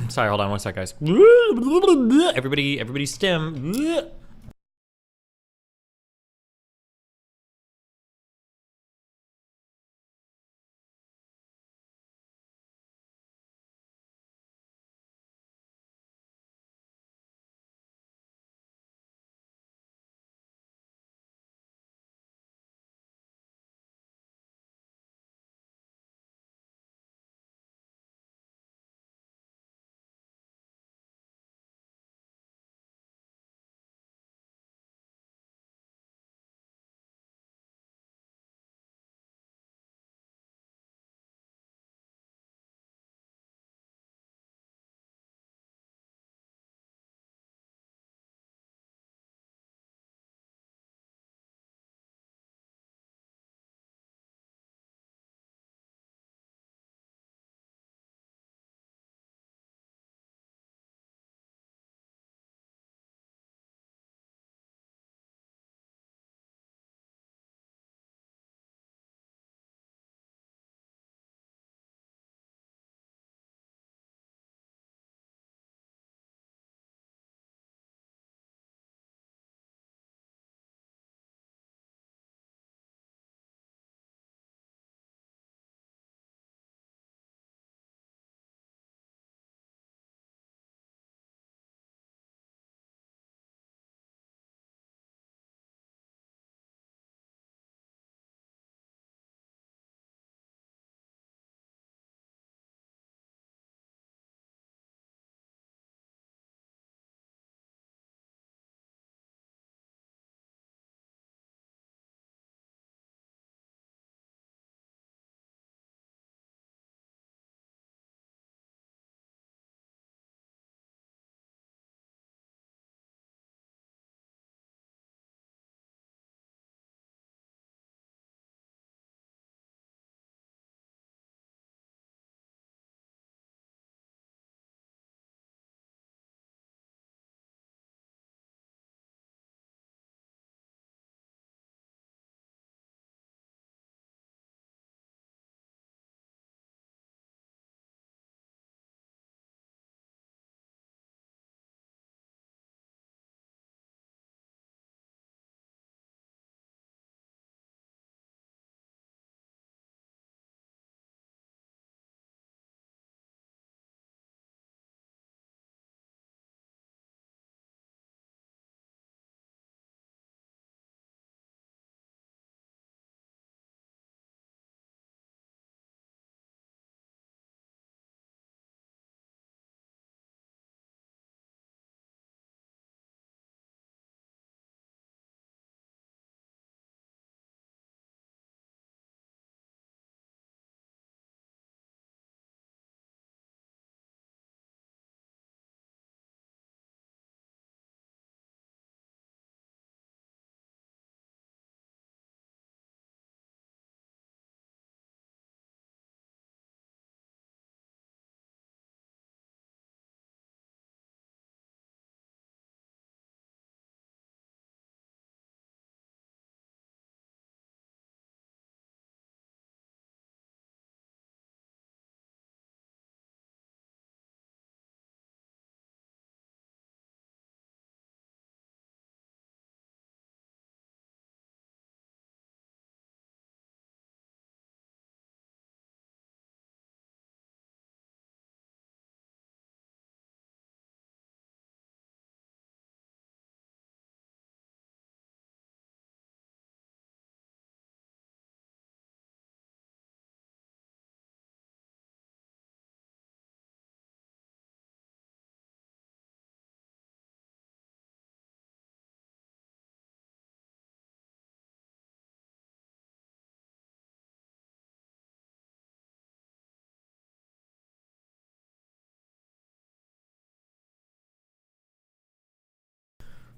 Sorry, hold on one sec, guys. Everybody stem.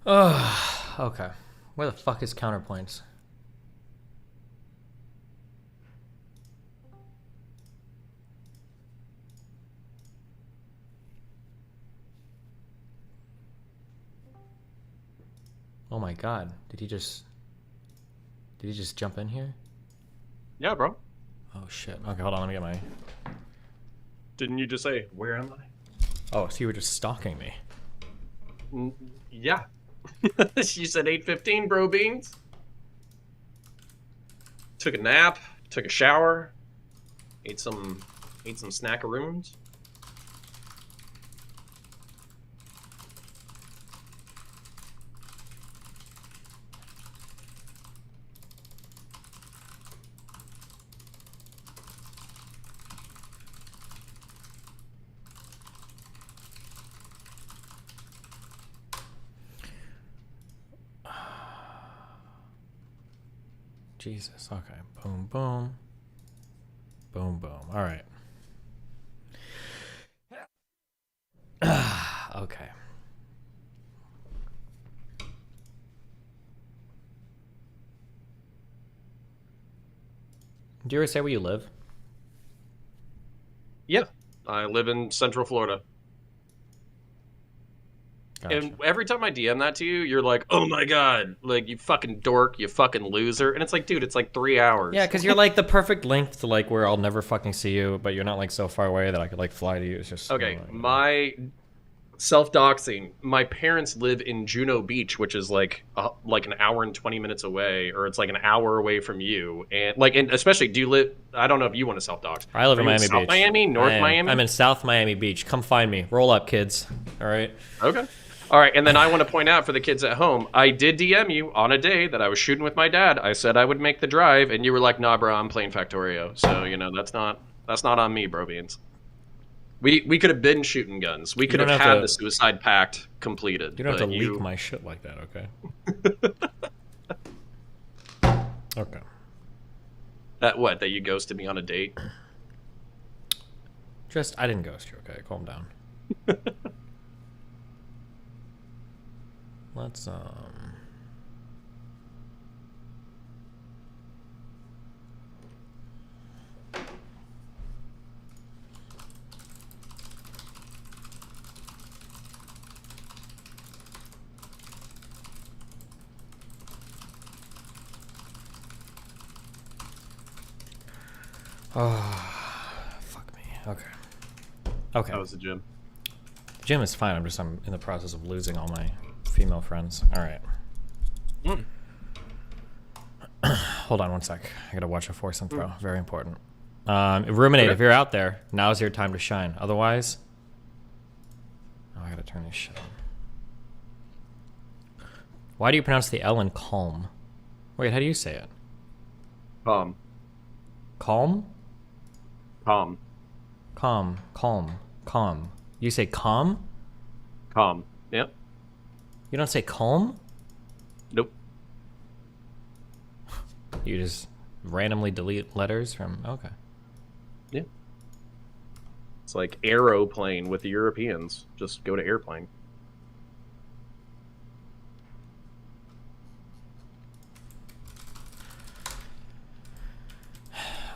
Okay. Where the fuck is Counterpoints? Oh my god. Did he just jump in here? Yeah, bro. Oh shit. Okay, hold on, let me get my... Didn't you just say, where am I? Oh, so you were just stalking me. Yeah. She said 8:15, bro beans. Took a nap, took a shower, ate some snackaroons. Jesus. Okay. Boom, boom. Boom, boom. All right. Okay. Do you ever say where you live? Yeah, I live in Central Florida. Gotcha. And every time I DM that to you, you're like, "Oh my god, like you fucking dork, you fucking loser." And it's like, dude, it's like 3 hours. Yeah, because you're like the perfect length to like where I'll never fucking see you, but you're not like so far away that I could like fly to you. It's just Okay, you know, like, my self-doxing. My parents live in Juno Beach, which is like an hour and 20 minutes away, or it's like an hour away from you. And especially, do you live? I don't know if you want to self-dox. I live Are in you Miami South Beach. Miami, North Miami? I'm in South Miami Beach. Come find me. Roll up, kids. All right. Okay. All right, and then I want to point out for the kids at home, I did DM you on a day that I was shooting with my dad. I said I would make the drive, and you were like, "Nah, bro, I'm playing Factorio." So that's not on me, bro beans. We could have been shooting guns. We could have had the suicide pact completed. You don't have to leak my shit like that, okay? Okay. That you ghosted me on a date? I didn't ghost you, okay? Calm down. Let's oh, fuck me. Okay. Okay. How was the gym? The gym is fine. I'm in the process of losing all my female friends. All right. Hold on one sec. I gotta watch a force and throw. Very important. Ruminate, if you're out there, now's your time to shine. Otherwise, oh, I gotta turn this shit on. Why do you pronounce the L in calm? Wait, how do you say it? Calm. Calm? Calm. Calm. Calm. Calm. You say calm? Calm. Yep. You don't say calm? Nope. You just randomly delete letters from... Okay. Yeah. It's like aeroplane with the Europeans. Just go to airplane.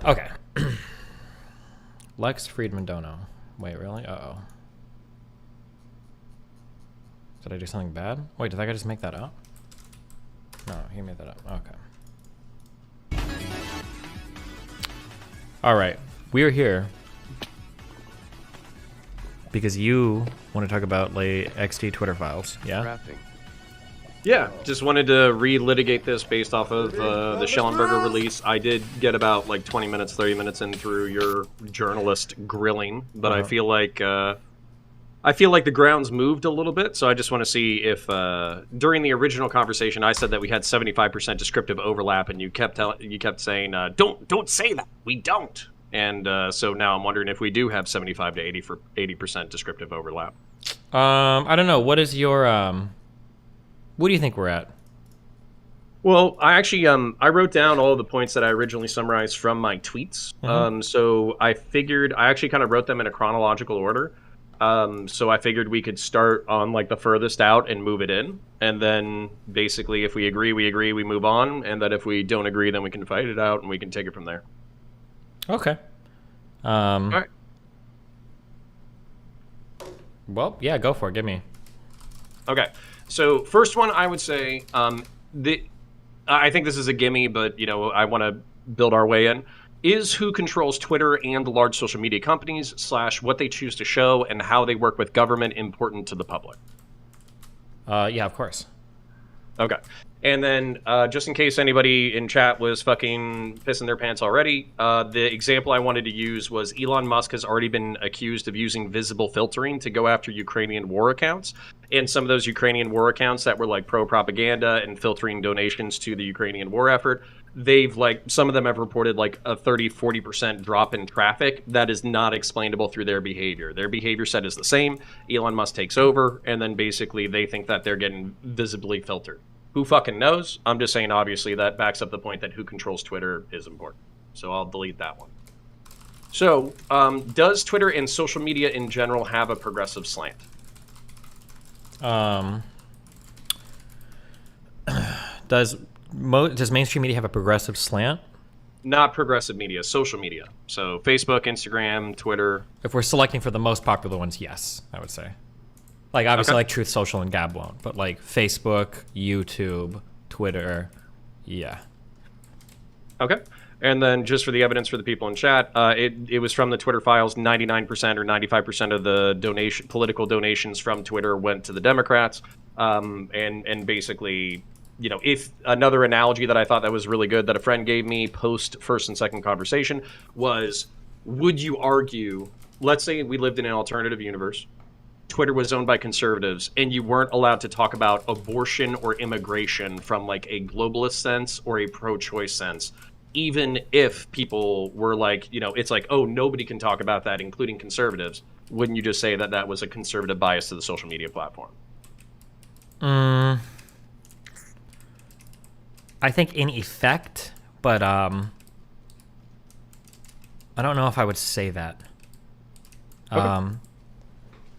Okay. Lex Friedman Dono. Wait, really? Uh-oh. Did I do something bad? Wait, did that guy just make that up? No, he made that up. Okay. Alright. We're here because you want to talk about XT Twitter files, yeah? Rapping. Yeah, just wanted to relitigate this based off of the Schellenberger release. I did get about like 20 minutes, 30 minutes in through your journalist grilling, but I feel like the ground's moved a little bit. So I just want to see if during the original conversation I said that we had 75% descriptive overlap, and you kept saying don't say that, we don't. And so now I'm wondering if we do have 75 to 80% descriptive overlap. I don't know. What is your what do you think we're at? Well, I actually I wrote down all of the points that I originally summarized from my tweets. So I figured I actually kind of wrote them in a chronological order. So I figured we could start on like the furthest out and move it in, and then basically if we agree, we move on, and that if we don't agree, then we can fight it out and we can take it from there. Okay. All right. Well, yeah, go for it. Give me. Okay. So first one, I would say, I think this is a gimme, but I want to build our way in. Is who controls Twitter and large social media companies / what they choose to show and how they work with government important to the public? Yeah, of course. Okay. And then, just in case anybody in chat was fucking pissing their pants already, the example I wanted to use was Elon Musk has already been accused of using visible filtering to go after Ukrainian war accounts. And some of those Ukrainian war accounts that were like pro-propaganda and filtering donations to the Ukrainian war effort, they've some of them have reported like a 30-40% drop in traffic that is not explainable through their behavior. Their behavior set is the same. Elon Musk takes over, and then basically they think that they're getting visibly filtered. Who fucking knows? I'm just saying, obviously, that backs up the point that who controls Twitter is important. So I'll delete that one. So, does Twitter and social media in general have a progressive slant? Does mainstream media have a progressive slant? Not progressive media, social media. So Facebook, Instagram, Twitter. If we're selecting for the most popular ones, yes, I would say. Like, obviously, like Truth Social and Gab won't, but like Facebook, YouTube, Twitter, yeah. Okay. And then just for the evidence for the people in chat, it was from the Twitter files. 99% or 95% of the political donations from Twitter went to the Democrats. And basically, if another analogy that I thought that was really good that a friend gave me post first and second conversation was, would you argue, let's say we lived in an alternative universe, Twitter was owned by conservatives, and you weren't allowed to talk about abortion or immigration from like a globalist sense or a pro-choice sense, even if people were like, it's like, oh, nobody can talk about that, including conservatives. Wouldn't you just say that that was a conservative bias to the social media platform? I think in effect, but I don't know if I would say that. Okay.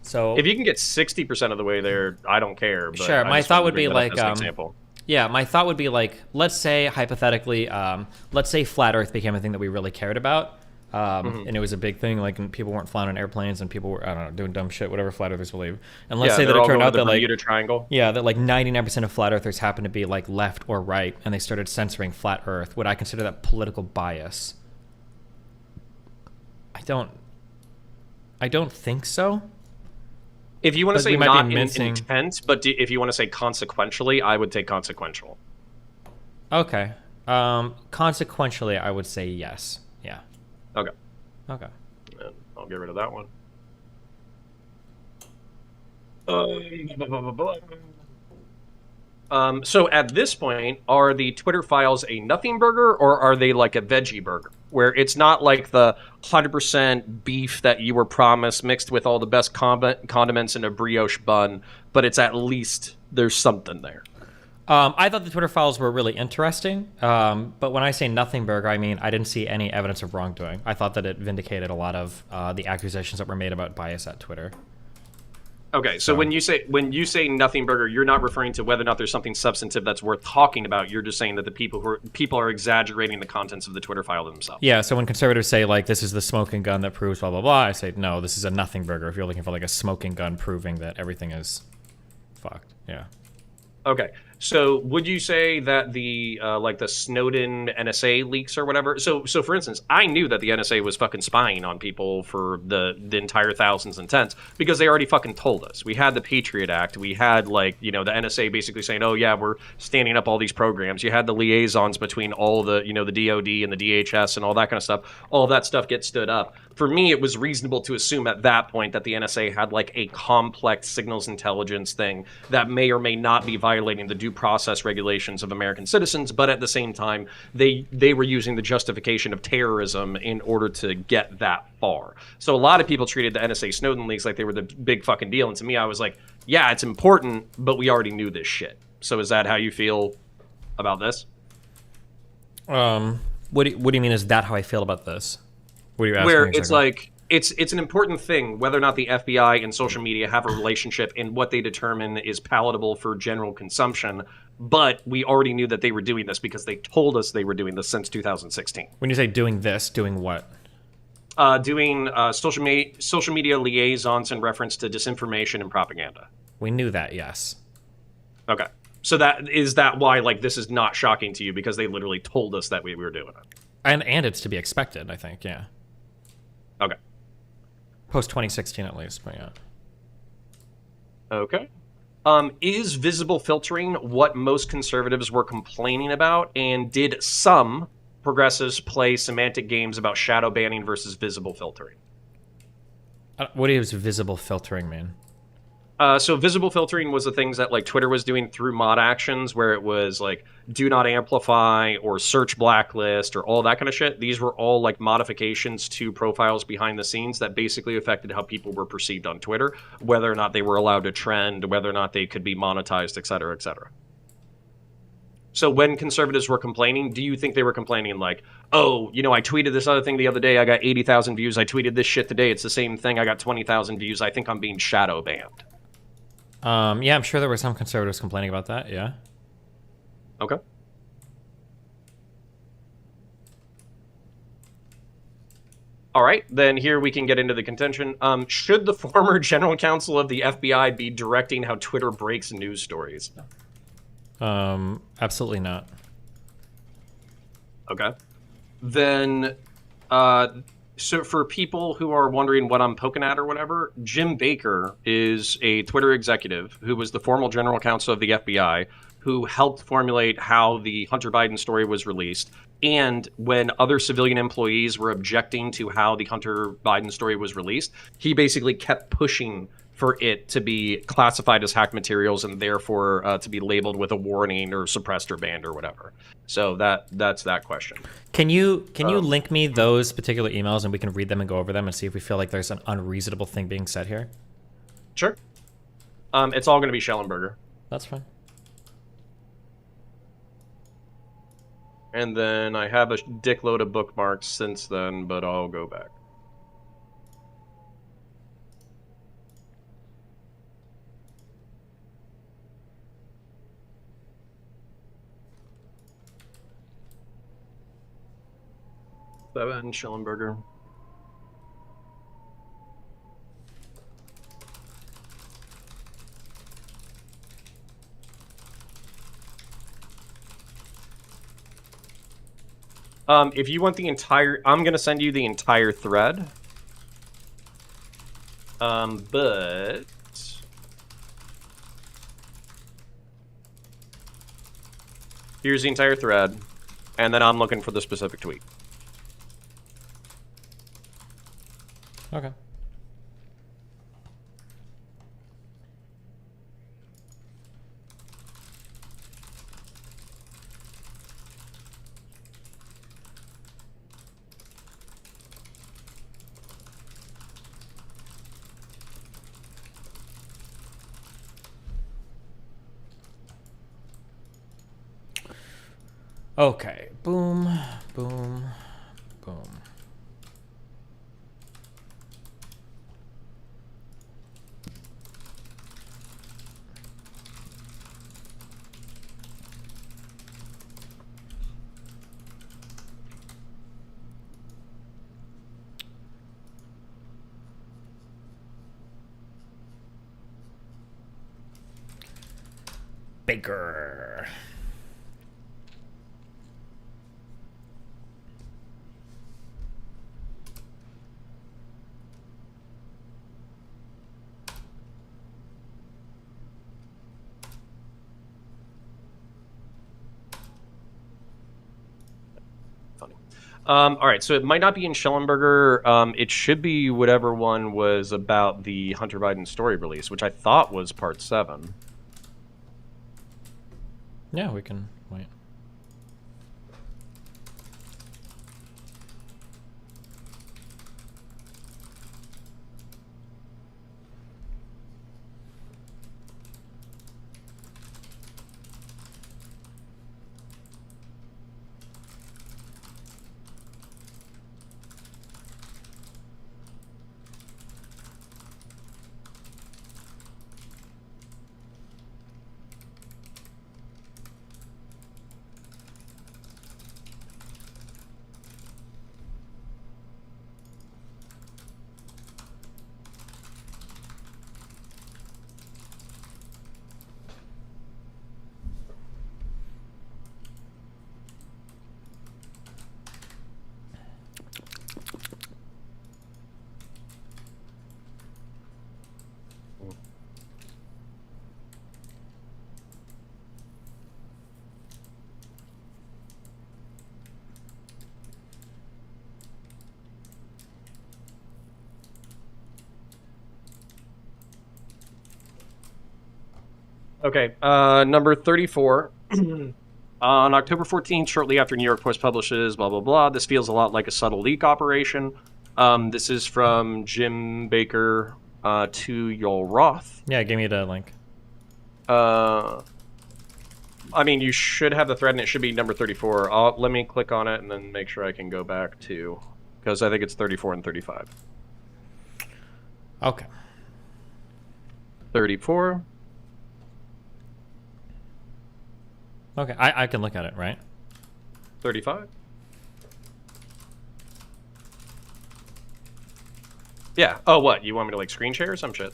So if you can get 60% of the way there, I don't care. But sure, my thought would be like, example. Yeah, my thought would be like, let's say hypothetically, let's say flat Earth became a thing that we really cared about, and it was a big thing. Like, and people weren't flying on airplanes, and people were, I don't know, doing dumb shit, whatever flat Earthers believe. And let's say that it turned out that Bermuda Triangle. Yeah, that like 99% of flat Earthers happen to be like left or right, and they started censoring flat Earth. Would I consider that political bias? I don't think so. If you want to say not in intent, but if you want to say consequentially, I would take consequential. Okay. Consequentially, I would say yes. Yeah. Okay. Okay. And I'll get rid of that one. So at this point, are the Twitter files a nothing burger, or are they like a veggie burger, where it's not like the 100% beef that you were promised mixed with all the best condiments in a brioche bun, but it's at least there's something there? I thought the Twitter files were really interesting, but when I say nothing burger, I mean I didn't see any evidence of wrongdoing. I thought that it vindicated a lot of the accusations that were made about bias at Twitter. Okay, so when you say nothing burger, you're not referring to whether or not there's something substantive that's worth talking about. You're just saying that the people are exaggerating the contents of the Twitter file themselves. Yeah, so when conservatives say like this is the smoking gun that proves blah blah blah, I say no, this is a nothing burger. If you're looking for like a smoking gun proving that everything is fucked, yeah. Okay, so would you say that the like the Snowden NSA leaks or whatever? So for instance, I knew that the NSA was fucking spying on people for the entire thousands and tens because they already fucking told us. We had the Patriot Act. We had the NSA basically saying, oh yeah, we're standing up all these programs. You had the liaisons between all the the DOD and the DHS and all that kind of stuff. All of that stuff gets stood up. For me, it was reasonable to assume at that point that the NSA had like a complex signals intelligence thing that may or may not be violating the due process regulations of American citizens, but at the same time, they were using the justification of terrorism in order to get that far. So a lot of people treated the NSA Snowden leaks like they were the big fucking deal, and to me, I was like, yeah, it's important, but we already knew this shit. So is that how you feel about this? What do you mean? Is that how I feel about this? What are you asking? Where it's like it's an important thing whether or not the FBI and social media have a relationship and what they determine is palatable for general consumption. But we already knew that they were doing this because they told us they were doing this since 2016. When you say doing this, doing what? Doing social media liaisons in reference to disinformation and propaganda. We knew that, yes. Okay. So that why like this is not shocking to you because they literally told us that we were doing it. And it's to be expected, I think. Yeah. Okay. Post 2016 at least, but yeah. Okay. Is visible filtering what most conservatives were complaining about, and did some progressives play semantic games about shadow banning versus visible filtering? What does visible filtering mean? So visible filtering was the things that like Twitter was doing through mod actions, where it was like do not amplify or search blacklist or all that kind of shit. These were all like modifications to profiles behind the scenes that basically affected how people were perceived on Twitter, whether or not they were allowed to trend, whether or not they could be monetized, et cetera, et cetera. So when conservatives were complaining, do you think they were complaining like, oh, you know, I tweeted this other thing the other day, I got 80,000 views. I tweeted this shit today, it's the same thing, I got 20,000 views. I think I'm being shadow banned. Yeah, I'm sure there were some conservatives complaining about that. Yeah. Okay. All right, then here we can get into the contention. Should the former general counsel of the FBI be directing how Twitter breaks news stories? Absolutely not. Okay. Then, so for people who are wondering what I'm poking at or whatever, Jim Baker is a Twitter executive who was the former general counsel of the FBI, who helped formulate how the Hunter Biden story was released. And when other civilian employees were objecting to how the Hunter Biden story was released, he basically kept pushing for it to be classified as hacked materials and therefore to be labeled with a warning or suppressed or banned or whatever. So that's that question. Can you link me those particular emails and we can read them and go over them and see if we feel like there's an unreasonable thing being said here? Sure. It's all going to be Schellenberger. That's fine. And then I have a dickload of bookmarks since then, but I'll go back. Seven, Schellenberger. If you want the entire, I'm gonna send you the entire thread. But here's the entire thread, and then I'm looking for the specific tweet. Okay. Okay. Boom, boom, boom. Baker. Funny. All right, so it might not be in Schellenberger. It should be whatever one was about the Hunter Biden story release, which I thought was part 7. Yeah, we can wait. Okay, number 34. On October 14th, shortly after New York Post publishes, blah, blah, blah, this feels a lot like a subtle leak operation. This is from Jim Baker to Yoel Roth. Yeah, give me the link. I mean, you should have the thread, and it should be number 34. Let me click on it and then make sure I can go back to... Because I think it's 34 and 35. Okay. 34. Okay, I can look at it, right? 35. Yeah. Oh, what? You want me to, like, screen share or some shit?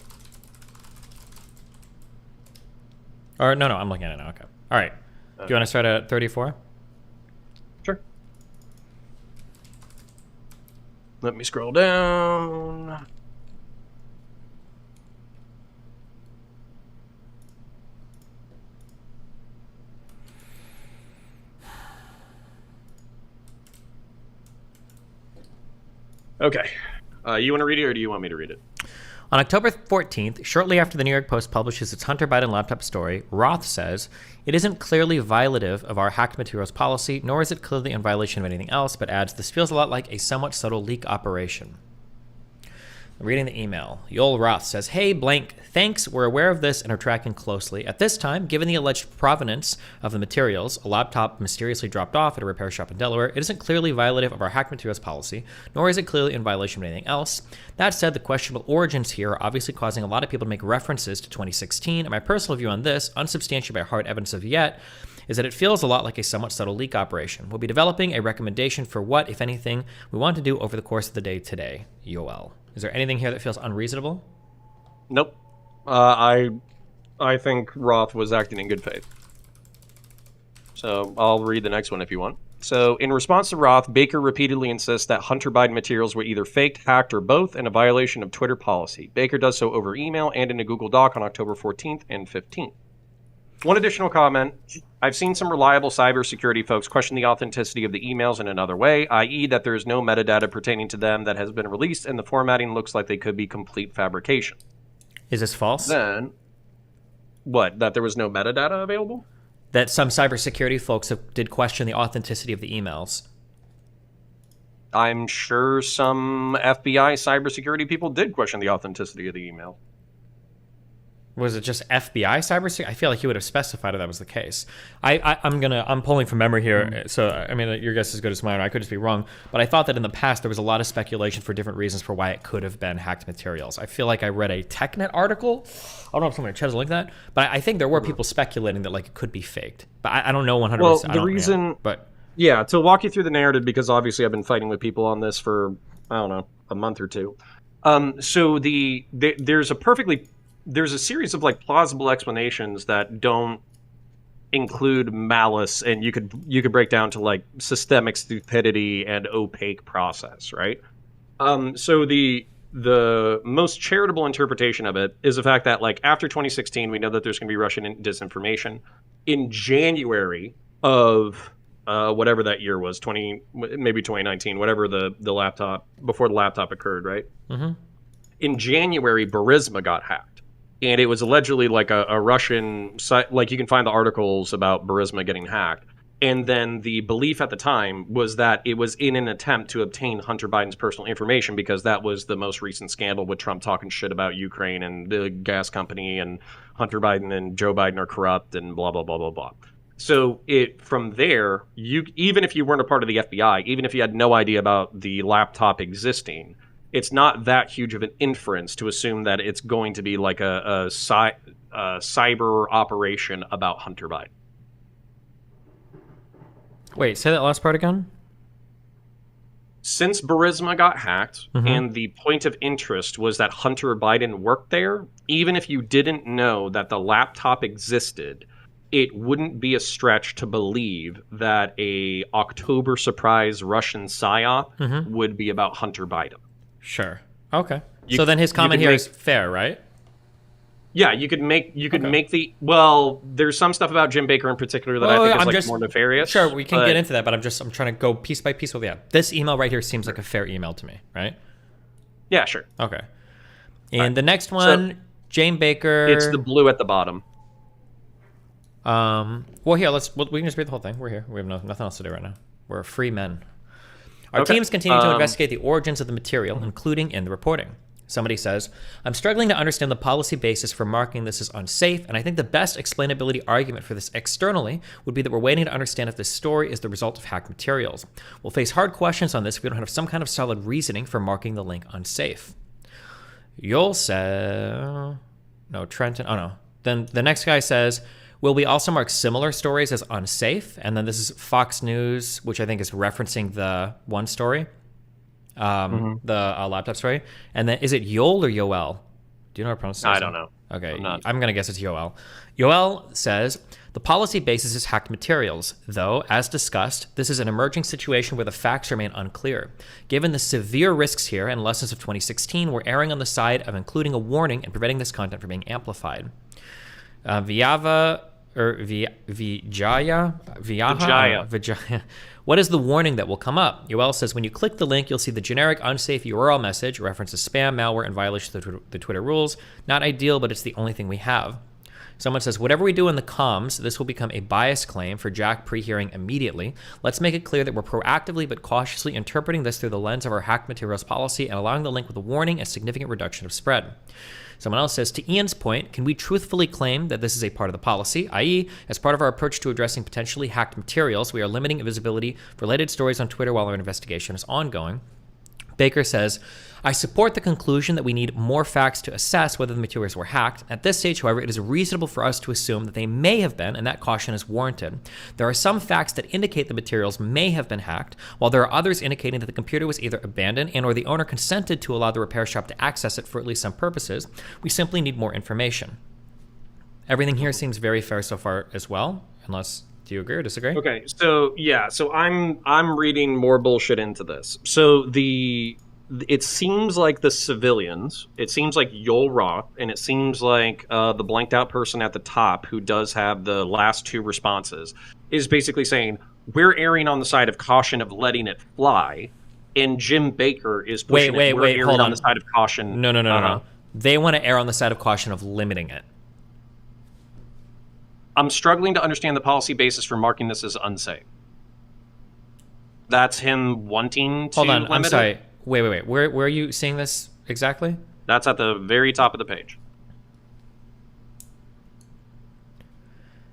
Or, no, I'm looking at it now. Okay. All right. Do you want to start at 34? Sure. Let me scroll down. Okay. You want to read it, or do you want me to read it? On October 14th, shortly after the New York Post publishes its Hunter Biden laptop story, Roth says, "It isn't clearly violative of our hacked materials policy, nor is it clearly in violation of anything else," but adds, "This feels a lot like a somewhat subtle leak operation." Reading the email, Yoel Roth says, "Hey, blank, thanks, we're aware of this and are tracking closely. At this time, given the alleged provenance of the materials, a laptop mysteriously dropped off at a repair shop in Delaware, it isn't clearly violative of our hacked materials policy, nor is it clearly in violation of anything else. That said, the questionable origins here are obviously causing a lot of people to make references to 2016, and my personal view on this, unsubstantiated by hard evidence of yet, is that it feels a lot like a somewhat subtle leak operation. We'll be developing a recommendation for what, if anything, we want to do over the course of the day today. Yoel." Is there anything here that feels unreasonable? Nope. I think Roth was acting in good faith. So I'll read the next one if you want. So in response to Roth, Baker repeatedly insists that Hunter Biden materials were either faked, hacked, or both, in a violation of Twitter policy. Baker does so over email and in a Google Doc on October 14th and 15th. One additional comment. I've seen some reliable cybersecurity folks question the authenticity of the emails in another way, i.e. that there is no metadata pertaining to them that has been released, and the formatting looks like they could be complete fabrication. Is this false? Then, what? That there was no metadata available? That some cybersecurity folks did question the authenticity of the emails. I'm sure some FBI cybersecurity people did question the authenticity of the email. Was it just FBI cybersecurity? I feel like he would have specified if that was the case. I'm pulling from memory here, so I mean your guess is as good as mine. I could just be wrong, but I thought that in the past there was a lot of speculation for different reasons for why it could have been hacked materials. I feel like I read a TechNet article. I don't know if somebody has a link to that, but I think there were people speculating that like it could be faked. But I don't know 100%. Well, the reason, but yeah, to walk you through the narrative, because obviously I've been fighting with people on this for I don't know a month or two. So there's a series of like plausible explanations that don't include malice, and you could break down to like systemic stupidity and opaque process, right? So the most charitable interpretation of it is the fact that like after 2016, we know that there's going to be Russian disinformation. In January of whatever that year was, maybe 2019, whatever the laptop before the laptop occurred, right? Mm-hmm. In January, Burisma got hacked. And it was allegedly like a Russian site, like you can find the articles about Burisma getting hacked. And then the belief at the time was that it was in an attempt to obtain Hunter Biden's personal information, because that was the most recent scandal with Trump talking shit about Ukraine and the gas company, and Hunter Biden and Joe Biden are corrupt and blah, blah, blah, blah, blah. So from there, even if you weren't a part of the FBI, even if you had no idea about the laptop existing, it's not that huge of an inference to assume that it's going to be like a cyber operation about Hunter Biden. Wait, say that last part again? Since Burisma got hacked, and the point of interest was that Hunter Biden worked there, even if you didn't know that the laptop existed, it wouldn't be a stretch to believe that a October surprise Russian psyop would be about Hunter Biden. Sure. Okay. So then his comment here is fair, right? Yeah, you could make the there's some stuff about Jim Baker in particular that I think is more nefarious. Sure, we can get into that, but I'm trying to go piece by piece with this email right here seems like a fair email to me, right? Yeah, sure. Okay. And the next one, Jane Baker. It's the blue at the bottom. Well, here, we can just read the whole thing. We're here. We have nothing else to do right now. We're free men. Our teams continue to investigate the origins of the material, including in the reporting. Somebody says, I'm struggling to understand the policy basis for marking this as unsafe, and I think the best explainability argument for this externally would be that we're waiting to understand if this story is the result of hacked materials. We'll face hard questions on this if we don't have some kind of solid reasoning for marking the link unsafe. You'll say... No, Trenton... Oh, no. Then the next guy says... Will we also mark similar stories as unsafe? And then this is Fox News, which I think is referencing the one story, the laptop story. And then is it Yoel or Yoel? Do you know how to pronounce it? I don't know. Okay, I'm going to guess it's Yoel. Yoel says, the policy basis is hacked materials, though, as discussed, this is an emerging situation where the facts remain unclear. Given the severe risks here and lessons of 2016, we're erring on the side of including a warning and preventing this content from being amplified. Vijaya. What is the warning that will come up? Yoel says, when you click the link, you'll see the generic unsafe URL message, references spam, malware, and violation of the Twitter rules. Not ideal, but it's the only thing we have. Someone says, whatever we do in the comms, this will become a bias claim for Jack pre-hearing immediately. Let's make it clear that we're proactively but cautiously interpreting this through the lens of our hacked materials policy and allowing the link with a warning and significant reduction of spread. Someone else says, to Ian's point, can we truthfully claim that this is a part of the policy, i.e., as part of our approach to addressing potentially hacked materials, we are limiting visibility for related stories on Twitter while our investigation is ongoing? Baker says, I support the conclusion that we need more facts to assess whether the materials were hacked. At this stage, however, it is reasonable for us to assume that they may have been, and that caution is warranted. There are some facts that indicate the materials may have been hacked, while there are others indicating that the computer was either abandoned and or the owner consented to allow the repair shop to access it for at least some purposes. We simply need more information. Everything here seems very fair so far as well, unless... Do you agree or disagree? Okay, so I'm reading more bullshit into this. So it seems like the civilians, it seems like Yoel Roth, and it seems like the blanked out person at the top who does have the last two responses is basically saying we're erring on the side of caution of letting it fly, and Jim Baker is pushing we're erring hold on the side of caution. No. They want to err on the side of caution of limiting it. I'm struggling to understand the policy basis for marking this as unsafe. That's him wanting to limit it? I'm sorry. Wait. Where are you seeing this exactly? That's at the very top of the page.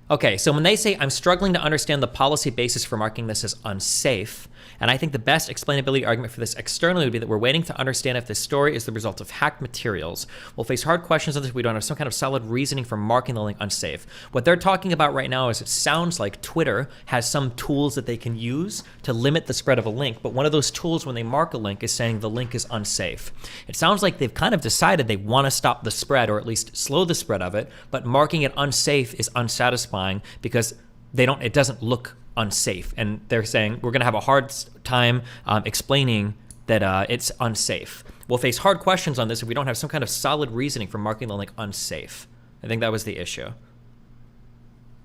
Okay, so when they say, I'm struggling to understand the policy basis for marking this as unsafe, and I think the best explainability argument for this externally would be that we're waiting to understand if this story is the result of hacked materials. We'll face hard questions on this if we don't have some kind of solid reasoning for marking the link unsafe. What they're talking about right now is it sounds like Twitter has some tools that they can use to limit the spread of a link, but one of those tools when they mark a link is saying the link is unsafe. It sounds like they've kind of decided they want to stop the spread or at least slow the spread of it, but marking it unsafe is unsatisfying because it doesn't look unsafe, and they're saying we're going to have a hard time explaining that it's unsafe. We'll face hard questions on this if we don't have some kind of solid reasoning for marking the link unsafe. I think that was the issue.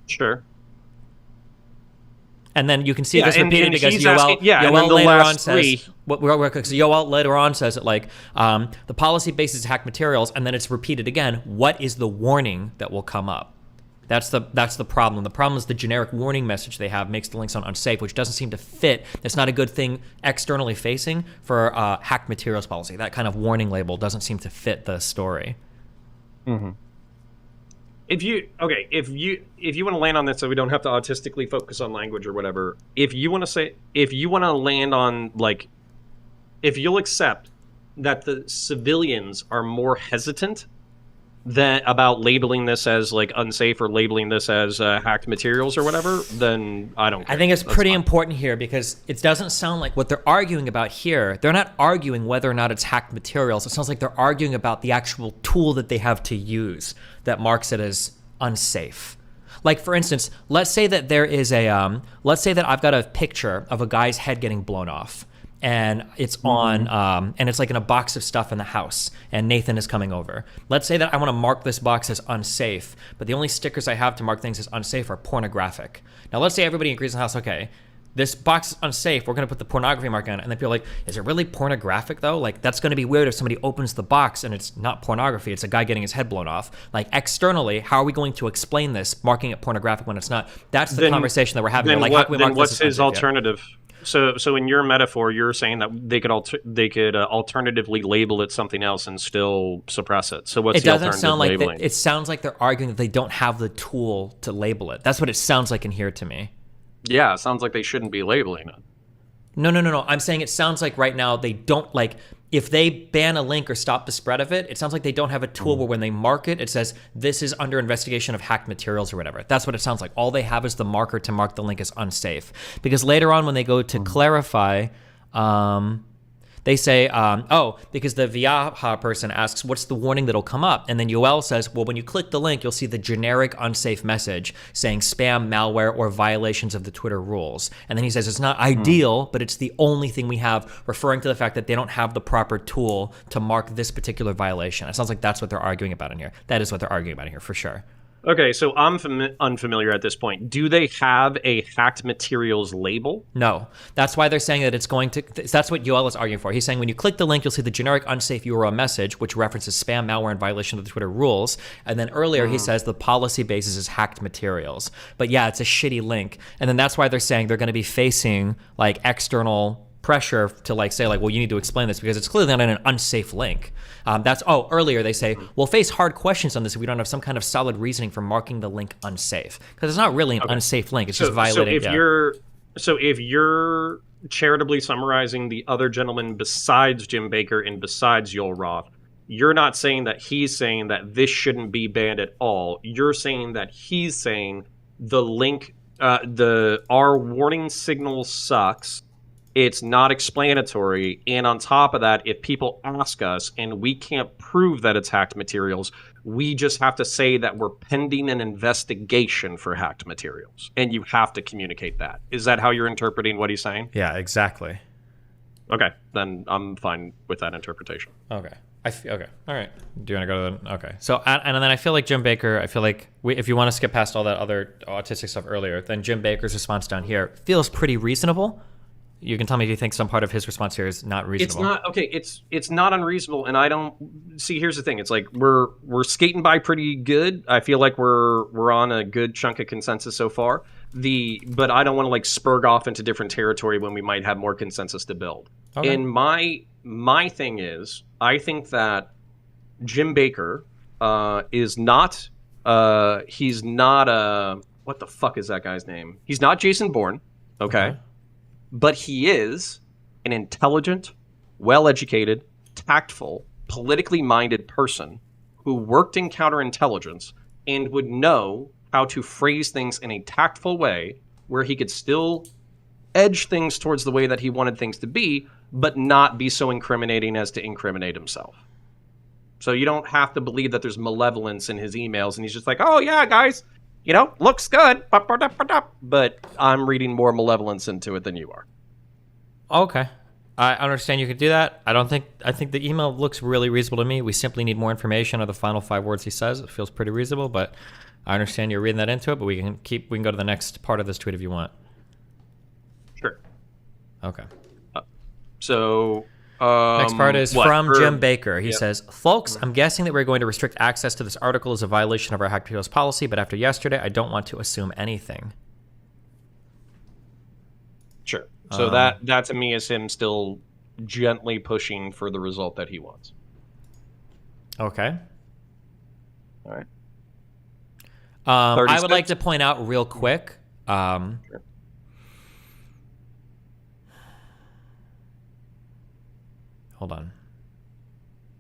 Sure. And then you can see this repeated because Yoel later on says it like the policy basis is hacked materials, and then it's repeated again. What is the warning that will come up? That's the problem. The problem is the generic warning message they have makes the link sound unsafe, which doesn't seem to fit. It's not a good thing externally facing for hacked materials policy. That kind of warning label doesn't seem to fit the story. Mm-hmm. If you want to land on this, so we don't have to autistically focus on language or whatever. If you want to land on if you'll accept that the civilians are more hesitant about labeling this as like unsafe or labeling this as hacked materials or whatever, then I don't care. I think it's pretty important here because it doesn't sound like what they're arguing about here. They're not arguing whether or not it's hacked materials. It sounds like they're arguing about the actual tool that they have to use that marks it as unsafe. Like, for instance, let's say that there is let's say that I've got a picture of a guy's head getting blown off. And it's on, and it's like in a box of stuff in the house, and Nathan is coming over. Let's say that I want to mark this box as unsafe, but the only stickers I have to mark things as unsafe are pornographic. Now, let's say everybody agrees in the house, okay, this box is unsafe. We're going to put the pornography mark on it. And then people are like, is it really pornographic though? Like, that's going to be weird if somebody opens the box and it's not pornography. It's a guy getting his head blown off. Like, externally, how are we going to explain this, marking it pornographic when it's not? That's the conversation that we're having. Then, like, what's his alternative? So in your metaphor, you're saying that they could alternatively label it something else and still suppress it. So what's the alternative labeling? It sounds like they're arguing that they don't have the tool to label it. That's what it sounds like in here to me. Yeah, it sounds like they shouldn't be labeling it. No. I'm saying it sounds like right now they don't, like, if they ban a link or stop the spread of it, it sounds like they don't have a tool where when they mark it, it says this is under investigation of hacked materials or whatever. That's what it sounds like. All they have is the marker to mark the link as unsafe. Because later on when they go to clarify, they say, because the Viaha person asks, what's the warning that'll come up? And then Yoel says, well, when you click the link, you'll see the generic unsafe message saying spam, malware, or violations of the Twitter rules. And then he says, it's not ideal, but it's the only thing we have, referring to the fact that they don't have the proper tool to mark this particular violation. It sounds like that's what they're arguing about in here. That is what they're arguing about in here, for sure. Okay, so I'm unfamiliar at this point. Do they have a hacked materials label? No. That's why they're saying that it's going to... That's what Yoel is arguing for. He's saying when you click the link, you'll see the generic unsafe URL message, which references spam, malware, and violation of the Twitter rules. And then earlier he says the policy basis is hacked materials. But yeah, it's a shitty link. And then that's why they're saying they're going to be facing like external pressure to like say like, well, you need to explain this because it's clearly not an unsafe link. Earlier they say we'll face hard questions on this if we don't have some kind of solid reasoning for marking the link unsafe, because it's not really an unsafe link. It's just violating. So if you're charitably summarizing the other gentleman besides Jim Baker and besides Yoel Roth, you're not saying that he's saying that this shouldn't be banned at all. You're saying that he's saying the link, our warning signal sucks. It's not explanatory, and on top of that, if people ask us and we can't prove that it's hacked materials, we just have to say that we're pending an investigation for hacked materials, and you have to communicate that. Is that how you're interpreting what he's saying? Yeah, exactly. Okay, then I'm fine with that interpretation. Okay. Okay. All right. Do you want to go to the... Okay. So, and then I feel like Jim Baker, if you want to skip past all that other autistic stuff earlier, then Jim Baker's response down here feels pretty reasonable. You can tell me if you think some part of his response here is not reasonable. It's not okay. It's not unreasonable, and I don't see. Here's the thing: it's like we're skating by pretty good. I feel like we're on a good chunk of consensus so far. But I don't want to like spurg off into different territory when we might have more consensus to build. Okay. And my thing is, I think that Jim Baker is not. He's not what the fuck is that guy's name? He's not Jason Bourne. Okay. But he is an intelligent, well-educated, tactful, politically minded person who worked in counterintelligence and would know how to phrase things in a tactful way where he could still edge things towards the way that he wanted things to be, but not be so incriminating as to incriminate himself. So you don't have to believe that there's malevolence in his emails and he's just like, oh yeah, guys, looks good, but I'm reading more malevolence into it than you are. Okay. I understand you could do that. I think the email looks really reasonable to me. We simply need more information on the final 5 words he says. It feels pretty reasonable, but I understand you're reading that into it, but we can go to the next part of this tweet if you want. Sure. Okay. Next part is from Jim Baker. He says, folks, I'm guessing that we're going to restrict access to this article as a violation of our hacked materials policy, but after yesterday, I don't want to assume anything. Sure. So that to me is him still gently pushing for the result that he wants. Okay. All right. I would like to point out real quick. Sure. Hold on.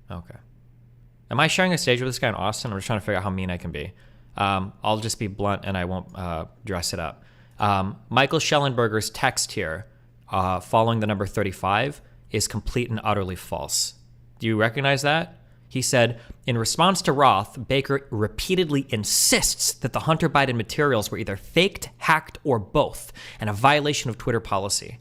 Okay. Am I sharing a stage with this guy in Austin? I'm just trying to figure out how mean I can be. I'll just be blunt and I won't dress it up. Michael Schellenberger's text here, following the number 35, is complete and utterly false. Do you recognize that? He said, in response to Roth, Baker repeatedly insists that the Hunter Biden materials were either faked, hacked, or both, and a violation of Twitter policy.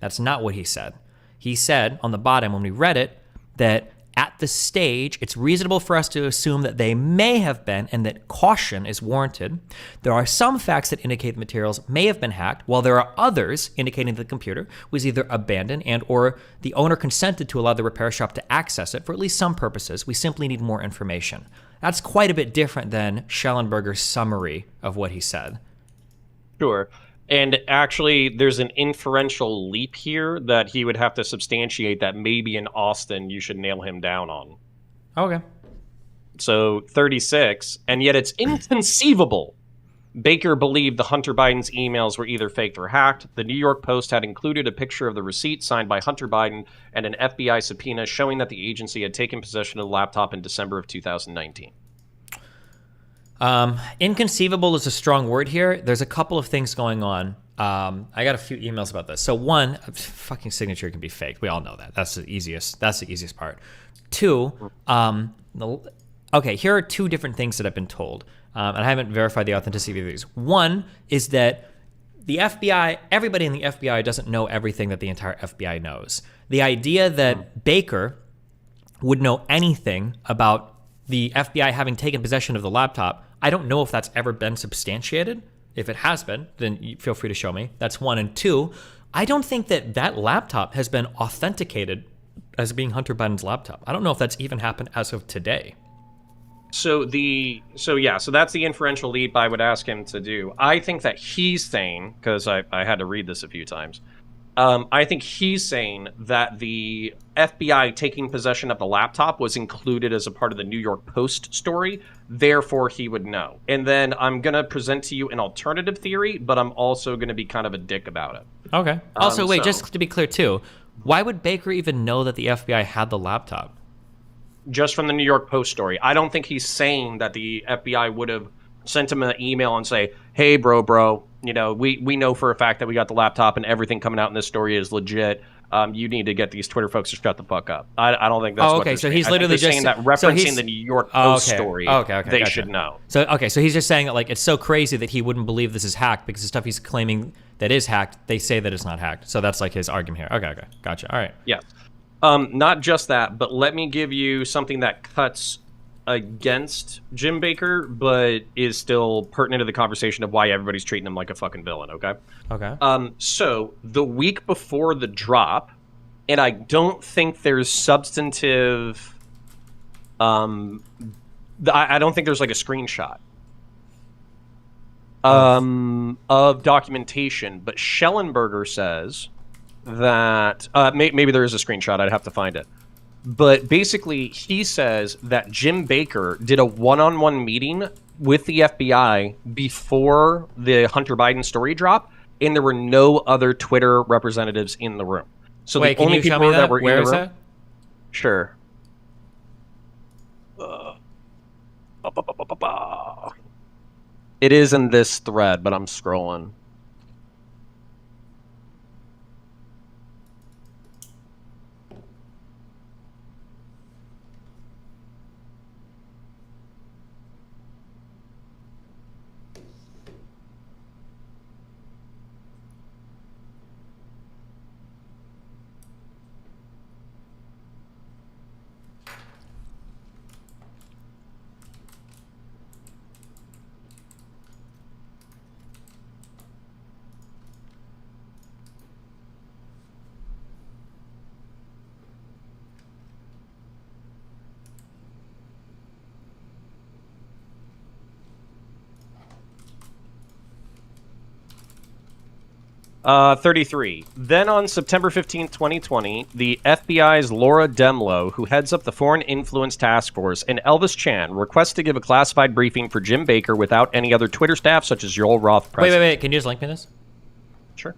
That's not what he said. He said on the bottom when we read it that At this stage, it's reasonable for us to assume that they may have been and that caution is warranted. There are some facts that indicate the materials may have been hacked, while there are others indicating that the computer was either abandoned and or the owner consented to allow the repair shop to access it for at least some purposes. We simply need more information. That's quite a bit different than Schellenberger's summary of what he said. Sure. And actually, there's an inferential leap here that he would have to substantiate that maybe in Austin you should nail him down on. Okay. So 36, and yet it's inconceivable. Baker believed the Hunter Biden's emails were either faked or hacked. The New York Post had included a picture of the receipt signed by Hunter Biden and an FBI subpoena showing that the agency had taken possession of the laptop in December of 2019. Inconceivable is a strong word here. There's a couple of things going on. I got a few emails about this. So one, fucking signature can be faked. We all know that. That's the easiest part. Two, okay, here are two different things that I've been told. And I haven't verified the authenticity of these. One is that the FBI, everybody in the FBI doesn't know everything that the entire FBI knows. The idea that Baker would know anything about the FBI having taken possession of the laptop, I don't know if that's ever been substantiated. If it has been, then you feel free to show me. That's one. And two, I don't think that that laptop has been authenticated as being Hunter Biden's laptop. I don't know if that's even happened as of today. So that's the inferential leap I would ask him to do. I think that he's saying, because I had to read this a few times, I think he's saying that the FBI taking possession of the laptop was included as a part of the New York Post story, therefore he would know. And then I'm going to present to you an alternative theory, but I'm also going to be kind of a dick about it. Okay. Also, wait, just to be clear too, why would Baker even know that the FBI had the laptop? Just from the New York Post story. I don't think he's saying that the FBI would have sent him an email and say, hey, bro, you know, we know for a fact that we got the laptop and everything coming out in this story is legit. You need to get these Twitter folks to shut the fuck up. I don't think that's what they're saying. He's literally just saying that referencing the New York Post story, they should know. So he's just saying that, like, it's so crazy that he wouldn't believe this is hacked because the stuff he's claiming that is hacked, they say that it's not hacked. So that's like his argument here. Okay, gotcha. All right. Yeah. Not just that, but let me give you something that cuts against Jim Baker, but is still pertinent to the conversation of why everybody's treating him like a fucking villain, okay? Okay. So the week before the drop, and I don't think there's substantive, I don't think there's like a screenshot of documentation, but Schellenberger says that, maybe there is a screenshot, I'd have to find it. But basically, he says that Jim Baker did a one-on-one meeting with the FBI before the Hunter Biden story drop, and there were no other Twitter representatives in the room. So wait, the only people that were in the room... That? Sure. It is in this thread, but I'm scrolling. Uh, 33. Then on September 15th, 2020, the FBI's Laura Demlow, who heads up the Foreign Influence Task Force, and Elvis Chan request to give a classified briefing for Jim Baker without any other Twitter staff, such as Joel Roth present. Wait. Can you just link me this? Sure.